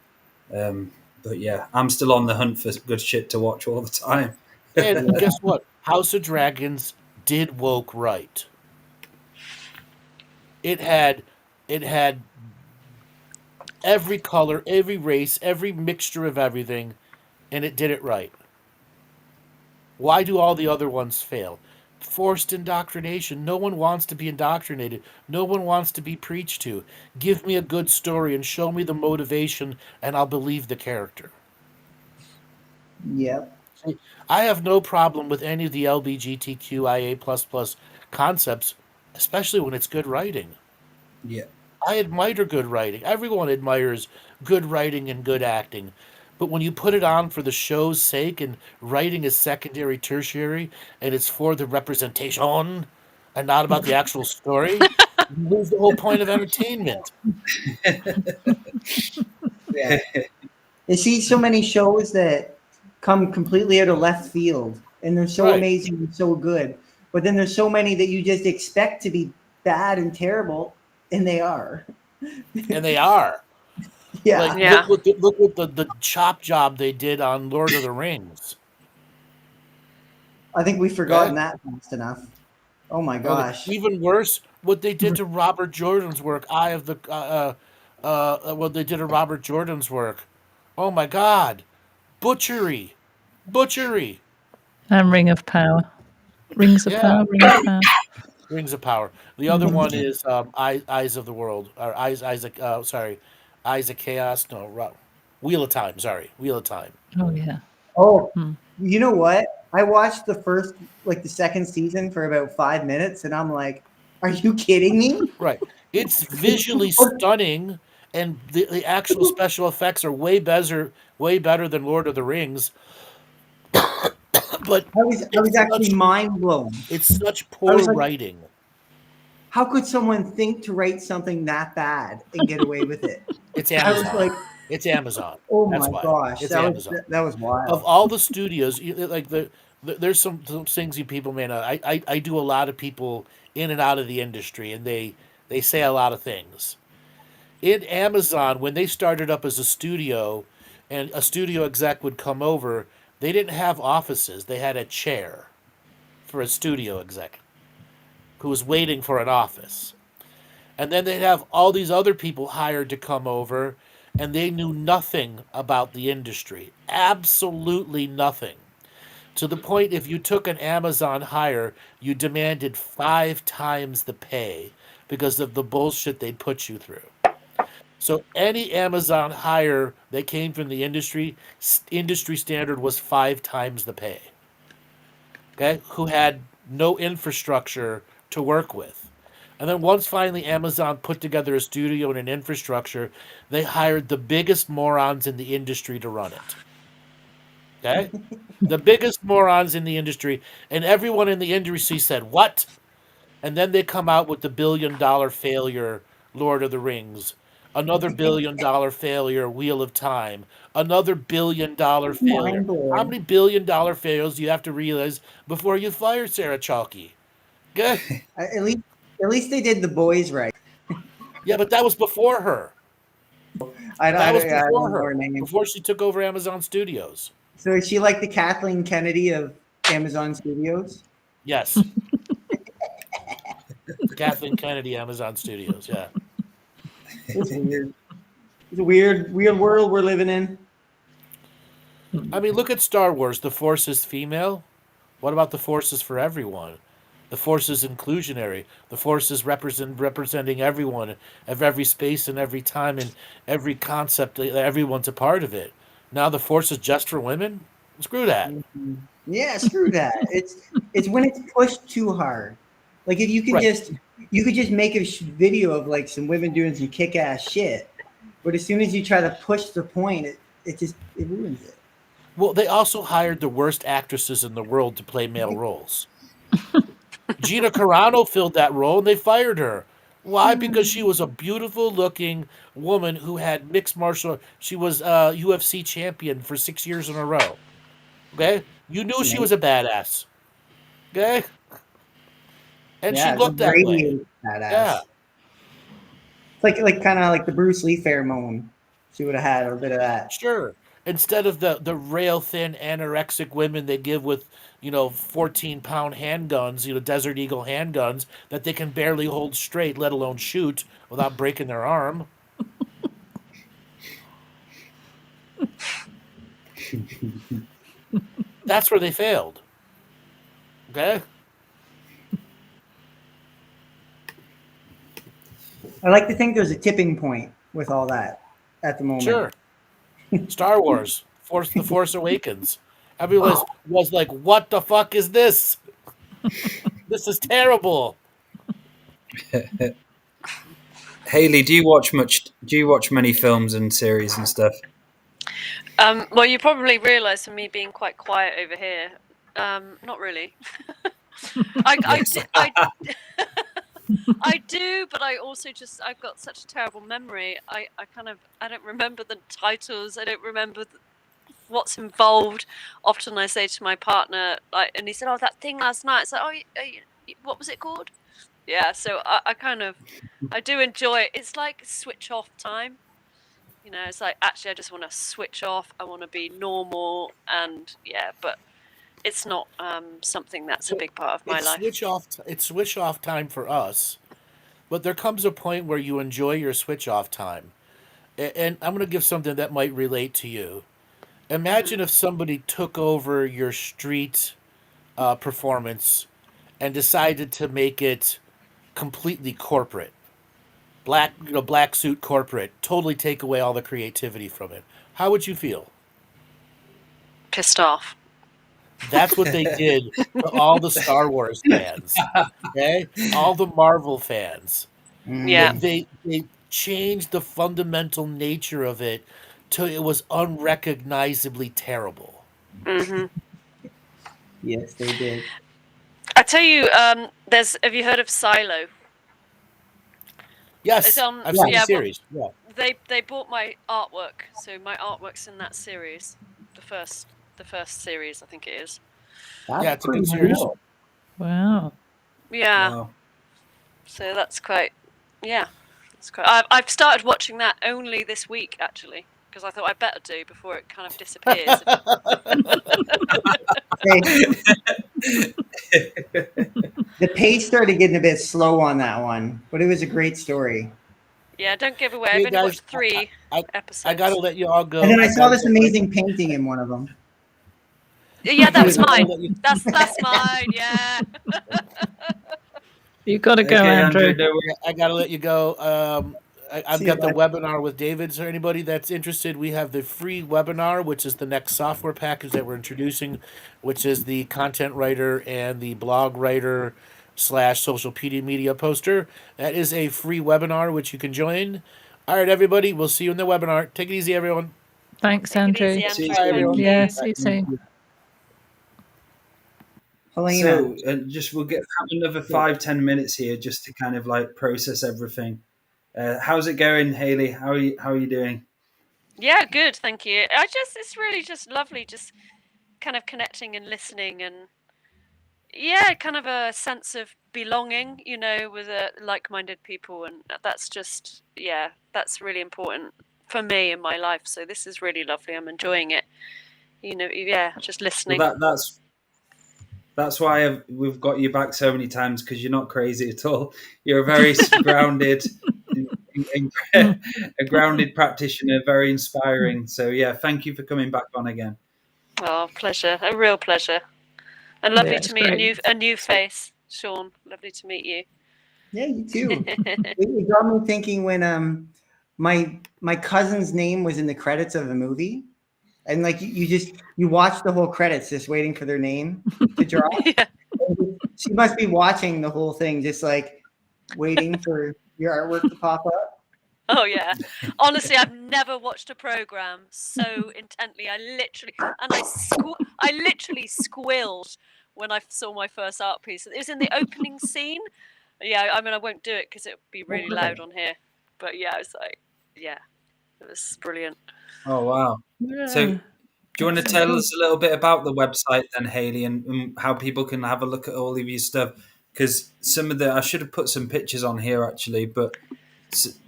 Speaker 1: But yeah, I'm still on the hunt for good shit to watch all the time.
Speaker 5: And guess what? House of Dragons did woke right. It had every color, every race, every mixture of everything, and it did it right. Why do all the other ones fail? Forced indoctrination. No one wants to be indoctrinated. No one wants to be preached to. Give me a good story and show me the motivation, and I'll believe the character.
Speaker 3: Yep.
Speaker 5: See, I have no problem with any of the LGBTQIA++ concepts, especially when it's good writing.
Speaker 1: Yeah.
Speaker 5: I admire good writing. Everyone admires good writing and good acting. But when you put it on for the show's sake and writing is secondary, tertiary, and it's for the representation and not about the actual story, you lose the whole point of entertainment.
Speaker 3: Yeah. You see so many shows that come completely out of left field, and they're so
Speaker 5: Right.
Speaker 3: amazing and so good. But then there's so many that you just expect to be bad and terrible, and they are.
Speaker 5: And they are.
Speaker 3: Yeah.
Speaker 5: Like,
Speaker 6: Yeah.
Speaker 5: look what the chop job they did on Lord of the Rings.
Speaker 3: I think we've forgotten that fast enough. Oh my gosh.
Speaker 5: Even worse, what they did to Robert Jordan's work, what they did to Robert Jordan's work. Oh my God. Butchery.
Speaker 2: And Ring of Power. Rings of
Speaker 5: Yeah.
Speaker 2: Power, Ring of Power.
Speaker 5: Rings of Power. The other one is Eyes of the World. Or Isaac Chaos. No, Wheel of Time. Sorry. Wheel of Time.
Speaker 2: Oh, yeah.
Speaker 3: Oh, you know what? I watched the second season for about 5 minutes, and I'm like, are you kidding me?
Speaker 5: Right. It's visually stunning, and the actual special effects are way better than Lord of the Rings. But
Speaker 3: I was actually mind blown.
Speaker 5: it's such poor
Speaker 3: was like-
Speaker 5: writing.
Speaker 3: How could someone think to write something that bad and get away with it?
Speaker 5: It's
Speaker 3: I was
Speaker 5: Amazon.
Speaker 3: like,
Speaker 5: It's Amazon.
Speaker 3: Oh
Speaker 5: That's
Speaker 3: my
Speaker 5: why.
Speaker 3: gosh,
Speaker 5: It's
Speaker 3: that was
Speaker 5: Amazon.
Speaker 3: that was
Speaker 5: Of
Speaker 3: wild.
Speaker 5: all the studios, like there's some things you people may know. I do a lot of people in and out of the industry, and they say a lot of things. In Amazon, when they started up as a studio, and a studio exec would come over, they didn't have offices. They had a chair for a studio exec who was waiting for an office. And then they'd have all these other people hired to come over, and they knew nothing about the industry. Absolutely nothing. To the point, if you took an Amazon hire, you demanded 5 times the pay because of the bullshit they'd put you through. So any Amazon hire that came from the industry standard was 5 times the pay. Okay, who had no infrastructure to work with. And then once finally Amazon put together a studio and an infrastructure, they hired the biggest morons in the industry to run it. Okay? The biggest morons in the industry, and everyone in the industry said, "What?" And then they come out with the $1 billion failure Lord of the Rings, another $1 billion failure Wheel of Time, another $1 billion failure.
Speaker 3: Mind
Speaker 5: How
Speaker 3: blowing.
Speaker 5: many $1 billion fails do you have to realize before you fire Sarah Chalky? Good.
Speaker 3: At least they did the boys right.
Speaker 5: Yeah, but that was before her. That was
Speaker 3: I
Speaker 5: before
Speaker 3: don't know her
Speaker 5: her.
Speaker 3: name.
Speaker 5: Before she took over Amazon Studios.
Speaker 3: So is she like the Kathleen Kennedy of Amazon Studios?
Speaker 5: Yes. Kathleen Kennedy, Amazon Studios. Yeah.
Speaker 3: It's weird. It's a weird world we're living in.
Speaker 5: I mean, look at Star Wars. The Force is female. What about the Force is for everyone? The Force is inclusionary. The Force is representing everyone of every space and every time and every concept. Everyone's a part of it. Now the Force is just for women? Screw that.
Speaker 3: Yeah, screw that. It's when it's pushed too hard. Like if you could
Speaker 5: Right.
Speaker 3: just make a video of like some women doing some kick-ass shit, but as soon as you try to push the point, it ruins it.
Speaker 5: Well, they also hired the worst actresses in the world to play male roles. Gina Carano filled that role and they fired her. Why? Because she was a beautiful looking woman who had mixed martial. She was a UFC champion for 6 years in a row. Okay? You knew she was a badass. Okay? And she
Speaker 3: Yeah,
Speaker 5: looked that way.
Speaker 3: radiant badass.
Speaker 5: Yeah.
Speaker 3: It's like kind of like the Bruce Lee pheromone. She would have had a bit of that.
Speaker 5: Sure. Instead of the rail thin anorexic women they give with 14-pound handguns, Desert Eagle handguns that they can barely hold straight, let alone shoot without breaking their arm. That's where they failed. Okay?
Speaker 3: I like to think there's a tipping point with all that at the moment.
Speaker 5: Sure. Star Wars, The Force Awakens. Everyone was like, "What the fuck is this? This is terrible."
Speaker 1: Haley, do you watch many films and series and stuff?
Speaker 6: Well, you probably realise from me being quite quiet over here. Not really. I do, but I also I've got such a terrible memory. I don't remember the titles. I don't remember what's involved. Often I say to my partner, and he said, "Oh, that thing last night." It's like, "Oh, what was it called?" Yeah, so I do enjoy it. It's like switch off time. It's like, actually, I just want to switch off. I want to be normal, and yeah, but it's not something that's a big part of my life.
Speaker 5: It's switch off time for us, but there comes a point where you enjoy your switch off time. And I'm going to give something that might relate to you. Imagine if somebody took over your street performance and decided to make it completely corporate. Black suit corporate, totally take away all the creativity from it. How would you feel?
Speaker 6: Pissed off.
Speaker 5: That's what they did to all the Star Wars fans, okay? All the Marvel fans.
Speaker 6: Yeah.
Speaker 5: They changed the fundamental nature of it till it was unrecognizably terrible.
Speaker 6: Mm-hmm.
Speaker 3: Yes, they did.
Speaker 6: I tell you, have you heard of Silo?
Speaker 5: Yes,
Speaker 6: It's on.
Speaker 5: I've seen
Speaker 6: Yeah,
Speaker 5: the series. Yeah.
Speaker 6: they bought my artwork, so my artwork's in that series, the first series, I think it is.
Speaker 3: That's
Speaker 5: Yeah, it's a
Speaker 3: pretty
Speaker 5: good series.
Speaker 3: cool.
Speaker 2: Wow.
Speaker 6: Yeah,
Speaker 1: Wow.
Speaker 6: so that's quite. Yeah, that's quite. I've started watching that only this week actually, because I thought I'd better do before it kind of disappears.
Speaker 3: The pace started getting a bit slow on that one, but it was a great story.
Speaker 6: Yeah, don't give away.
Speaker 5: Hey,
Speaker 6: I've only
Speaker 5: guys,
Speaker 6: watched 3 episodes.
Speaker 5: I gotta let you all go.
Speaker 3: And then I saw
Speaker 5: gotta
Speaker 3: this
Speaker 5: get
Speaker 3: amazing painting in one of them.
Speaker 6: Yeah, that was
Speaker 5: I gotta
Speaker 6: mine.
Speaker 5: let you-
Speaker 6: That's mine. Yeah.
Speaker 2: You got to go,
Speaker 1: Okay,
Speaker 2: Andrew.
Speaker 1: no worries.
Speaker 5: I gotta let you go. I've
Speaker 3: See
Speaker 5: got
Speaker 3: you,
Speaker 5: the
Speaker 3: bud.
Speaker 5: webinar with David. So anybody that's interested, we have the free webinar, which is the next software package that we're introducing, which is the content writer and the blog writer / social media poster. That is a free webinar which you can join. All right, everybody, we'll see you in the webinar. Take it easy, everyone.
Speaker 2: Thanks,
Speaker 6: Take it
Speaker 2: Andrew.
Speaker 6: easy,
Speaker 1: See you
Speaker 6: Andrew.
Speaker 1: soon.
Speaker 6: Thank you.
Speaker 2: Yeah, see you soon.
Speaker 3: Helena.
Speaker 1: So just we'll have another 5-10 minutes here just to kind of like process everything. How's it going, Hayley? How are you doing?
Speaker 6: Yeah, good. Thank you. It's really just lovely, just kind of connecting and listening, and yeah, kind of a sense of belonging, with like-minded people, and that's just that's really important for me in my life. So this is really lovely. I'm enjoying it. Just listening.
Speaker 1: Well, that's why we've got you back so many times, because you're not crazy at all. You're a very grounded, a grounded practitioner, very inspiring. So yeah, thank you for coming back on again.
Speaker 6: Oh, pleasure, a real pleasure, and lovely
Speaker 2: Yeah,
Speaker 6: to
Speaker 2: it's
Speaker 6: meet
Speaker 2: great.
Speaker 6: a new face, Shawn. Lovely to meet you.
Speaker 3: Yeah, you too. It got me thinking when my cousin's name was in the credits of the movie, and like you watch the whole credits just waiting for their name to drop.
Speaker 6: Yeah.
Speaker 3: She must be watching the whole thing, just like waiting for your artwork to pop up.
Speaker 6: Oh yeah. Honestly, I've never watched a program so intently. I literally squealed when I saw my first art piece. It was in the opening scene. Yeah, I mean, I won't do it because it would be really loud on here. But yeah, I was like, yeah, it was brilliant.
Speaker 1: Oh wow!
Speaker 2: Yeah.
Speaker 1: So, do you want to tell us a little bit about the website then, Hayley, and how people can have a look at all of your stuff? Because I should have put some pictures on here actually, but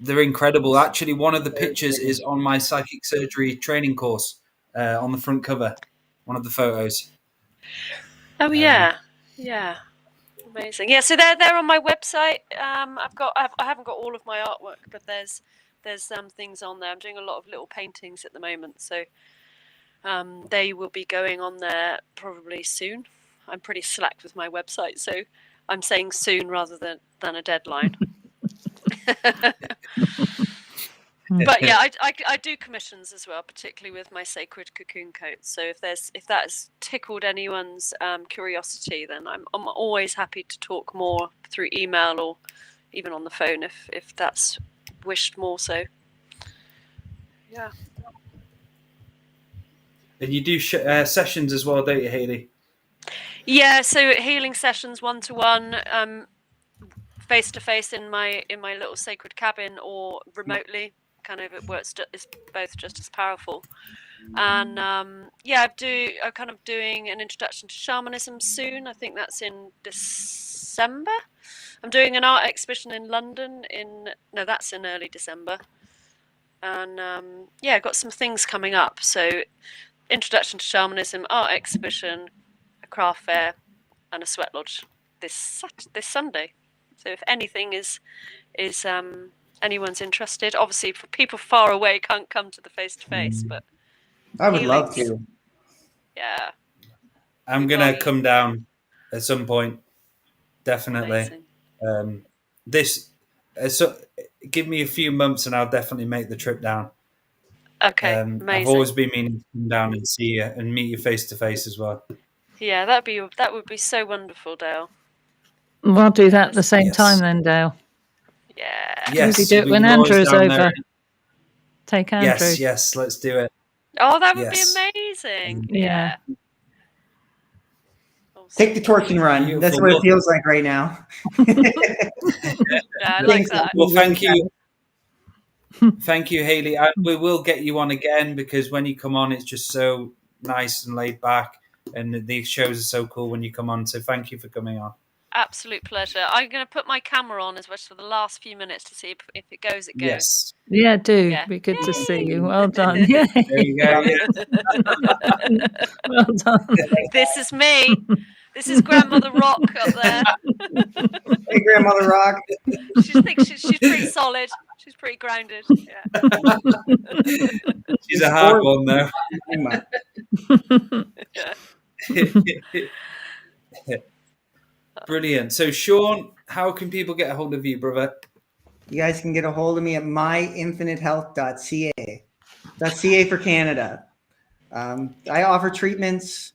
Speaker 1: they're incredible. Actually, one of the pictures is on my psychic surgery training course on the front cover. One of the photos.
Speaker 6: Oh yeah, amazing. Yeah, so they're on my website. I haven't got all of my artwork, but there's some things on there. I'm doing a lot of little paintings at the moment, so they will be going on there probably soon. I'm pretty slack with my website, so I'm saying soon rather than a deadline. But yeah, I do commissions as well, particularly with my sacred cocoon coats. So if that has tickled anyone's curiosity, then I'm always happy to talk more through email or even on the phone if that's wished more so. Yeah.
Speaker 1: And you do sessions as well, don't you, Hayley?
Speaker 6: Yeah, so healing sessions 1-to-1, face-to-face in my little sacred cabin or remotely. Kind of it works. It's both just as powerful. And I'm kind of doing an introduction to shamanism soon. I think that's in December. I'm doing an art exhibition in London that's in early December. And I've got some things coming up. So introduction to shamanism, art exhibition, a craft fair, and a sweat lodge this Sunday. So if anything is anyone's interested, obviously for people far away can't come to the face-to-face, but
Speaker 3: I would love
Speaker 6: healings.
Speaker 3: to.
Speaker 6: Yeah,
Speaker 1: I'm gonna come down at some point, definitely.
Speaker 6: Amazing.
Speaker 1: Give me a few months and I'll definitely make the trip down.
Speaker 6: Okay, amazing.
Speaker 1: I've always been meaning to come down and see you and meet you face to face as well.
Speaker 6: Yeah, that would be so wonderful, Dale.
Speaker 2: We'll do that at the same
Speaker 1: Yes.
Speaker 2: time then, Dale.
Speaker 6: Yeah.
Speaker 1: Yes,
Speaker 2: Maybe do it
Speaker 1: we
Speaker 2: when
Speaker 1: can always
Speaker 2: Andrew is
Speaker 1: down
Speaker 2: over.
Speaker 1: there.
Speaker 2: Take Andrew.
Speaker 1: Yes, let's do it.
Speaker 6: Oh, that would
Speaker 1: Yes.
Speaker 6: be amazing.
Speaker 2: Yeah.
Speaker 6: Oh,
Speaker 3: Take the torch and run.
Speaker 1: Beautiful.
Speaker 3: That's what it feels like right now.
Speaker 6: Yeah, I like that.
Speaker 1: Well, thank you. Thank you, Hayley. We will get you on again, because when you come on, it's just so nice and laid back, and these shows are so cool when you come on. So thank you for coming on.
Speaker 6: Absolute pleasure. I'm going to put my camera on as well for the last few minutes to see if it goes, it goes.
Speaker 1: Yes.
Speaker 2: Yeah, do.
Speaker 6: Yeah.
Speaker 2: Be good to see
Speaker 6: Yay.
Speaker 2: you. Well done. Yeah.
Speaker 1: There you go. Yeah.
Speaker 2: Well done.
Speaker 6: This is me. This is Grandmother Rock up there.
Speaker 3: Hey, Grandmother Rock.
Speaker 6: She's pretty solid. She's pretty grounded. Yeah.
Speaker 1: She's a hard one, though. Brilliant. So, Shawn, how can people get a hold of you, brother?
Speaker 3: You guys can get a hold of me at myinfinitehealth.ca. That's CA for Canada. I offer treatments,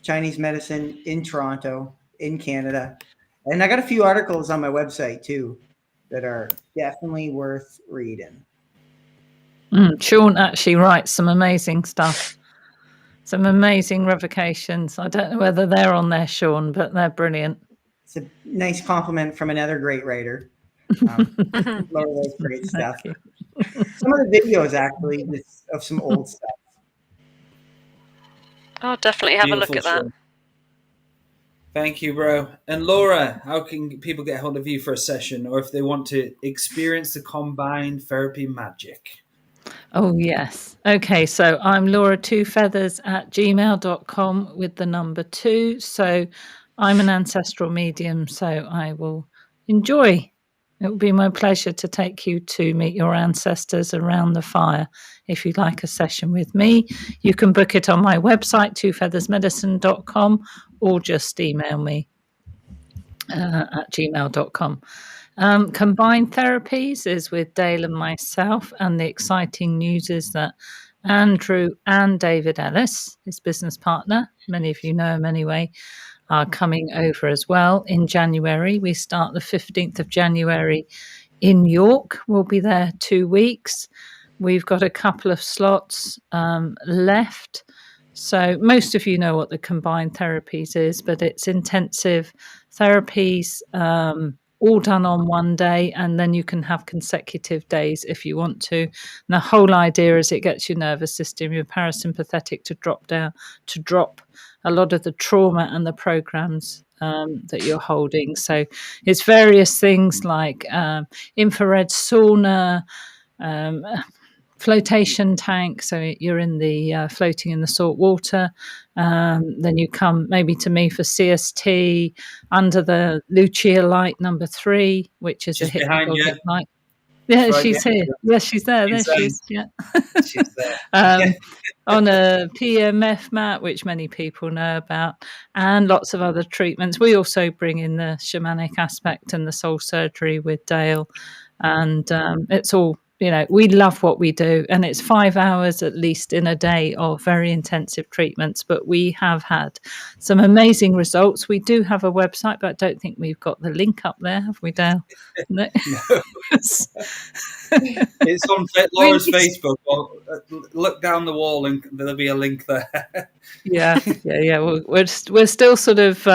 Speaker 3: Chinese medicine in Toronto, in Canada. And I got a few articles on my website too that are definitely worth reading.
Speaker 2: Shawn actually writes some amazing stuff. Some amazing revocations. I don't know whether they're on there, Shawn, but they're brilliant.
Speaker 3: It's a nice compliment from another great writer. Laura does great stuff. Some of the videos actually of some old stuff.
Speaker 6: I'll definitely have
Speaker 1: Beautiful,
Speaker 6: a look at that.
Speaker 1: Shawn. Thank you, bro. And Laura, how can people get hold of you for a session, or if they want to experience the combined therapy magic?
Speaker 2: Oh, yes. Okay, so I'm Laura2feathers@gmail.com with the number 2. So I'm an ancestral medium, so I will enjoy. It will be my pleasure to take you to meet your ancestors around the fire. If you'd like a session with me, you can book it on my website, twofeathersmedicine.com, or just email me at gmail.com. Combined Therapies is with Dale and myself, and the exciting news is that Andrew and David Ellis, his business partner, many of you know him anyway, are coming over as well in January. We start the 15th of January in York. We'll be there 2 weeks. We've got a couple of slots left. So most of you know what the Combined Therapies is, but it's intensive therapies, all done on one day, and then you can have consecutive days if you want to. And the whole idea is it gets your nervous system, your parasympathetic to drop a lot of the trauma and the programs that you're holding. So it's various things like infrared sauna, flotation tank, so you're in the floating in the salt water. Then you come maybe to me for CST under the Lucia light number 3, which is
Speaker 1: She's
Speaker 2: a
Speaker 1: hypnagogic
Speaker 2: light. Yeah,
Speaker 1: right,
Speaker 2: she's
Speaker 1: yeah.
Speaker 2: here. Yes, she's there. There she is. Yeah.
Speaker 1: She's there.
Speaker 2: On a PMF mat, which many people know about, and lots of other treatments. We also bring in the shamanic aspect and the soul surgery with Dale, and it's all, we love what we do, and it's 5 hours at least in a day of very intensive treatments, but we have had some amazing results. We do have a website, but I don't think we've got the link up there, have we, Dale? No.
Speaker 1: It's on Laura's Facebook. Well, look down the wall and there'll be a link there.
Speaker 2: Yeah. We're still sort of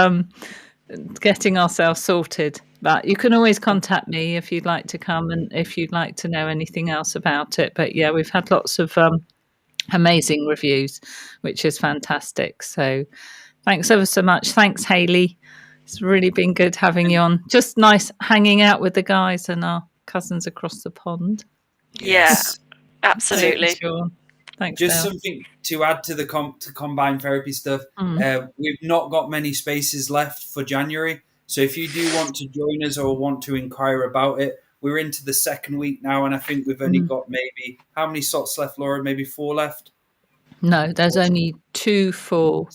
Speaker 2: getting ourselves sorted, but you can always contact me if you'd like to come and if you'd like to know anything else about it. But yeah, we've had lots of amazing reviews, which is fantastic. So thanks ever so much. Thanks, Hayley. It's really been good having you on. Just nice hanging out with the guys and our cousins across the pond.
Speaker 6: Yes. Yeah, absolutely.
Speaker 2: Thanks,
Speaker 1: just
Speaker 2: Dale.
Speaker 1: something to add to the combined therapy stuff. We've not got many spaces left for January. So if you do want to join us or want to inquire about it, we're into the second week now, and I think we've only got maybe, how many slots left, Laura? Maybe 4 left?
Speaker 2: No, there's only 2 for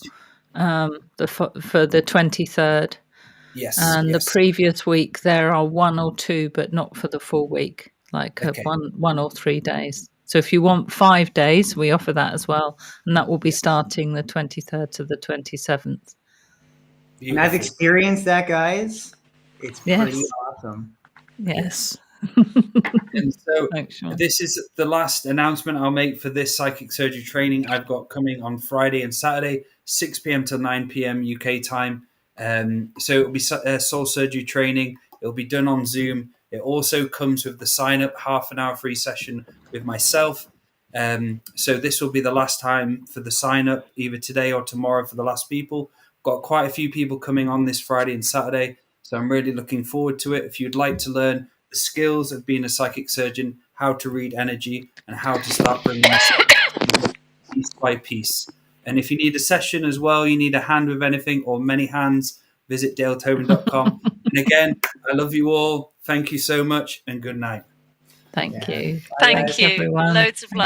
Speaker 2: the 23rd.
Speaker 1: Yes.
Speaker 2: And the previous week there are 1 or 2, but not for the full week, like one or 3 days. So if you want 5 days, we offer that as well, and that will be starting the 23rd to the 27th.
Speaker 3: And I've experienced that, guys. It's pretty awesome.
Speaker 2: Yes.
Speaker 1: And so this is the last announcement I'll make for this psychic surgery training I've got coming on Friday and Saturday, 6 p.m. to 9 p.m. UK time. So it'll be soul surgery training. It'll be done on Zoom. It also comes with the sign up half an hour free session with myself. So this will be the last time for the sign up, either today or tomorrow for the last people. Got quite a few people coming on this Friday and Saturday, so I'm really looking forward to it. If you'd like to learn the skills of being a psychic surgeon, how to read energy, and how to start bringing this piece by piece. And if you need a session as well, you need a hand with anything or many hands, visit daletobin.com. And again, I love you all. Thank you so much and good night.
Speaker 2: Thank you.
Speaker 6: Thank you.
Speaker 2: everyone.
Speaker 6: Loads of love.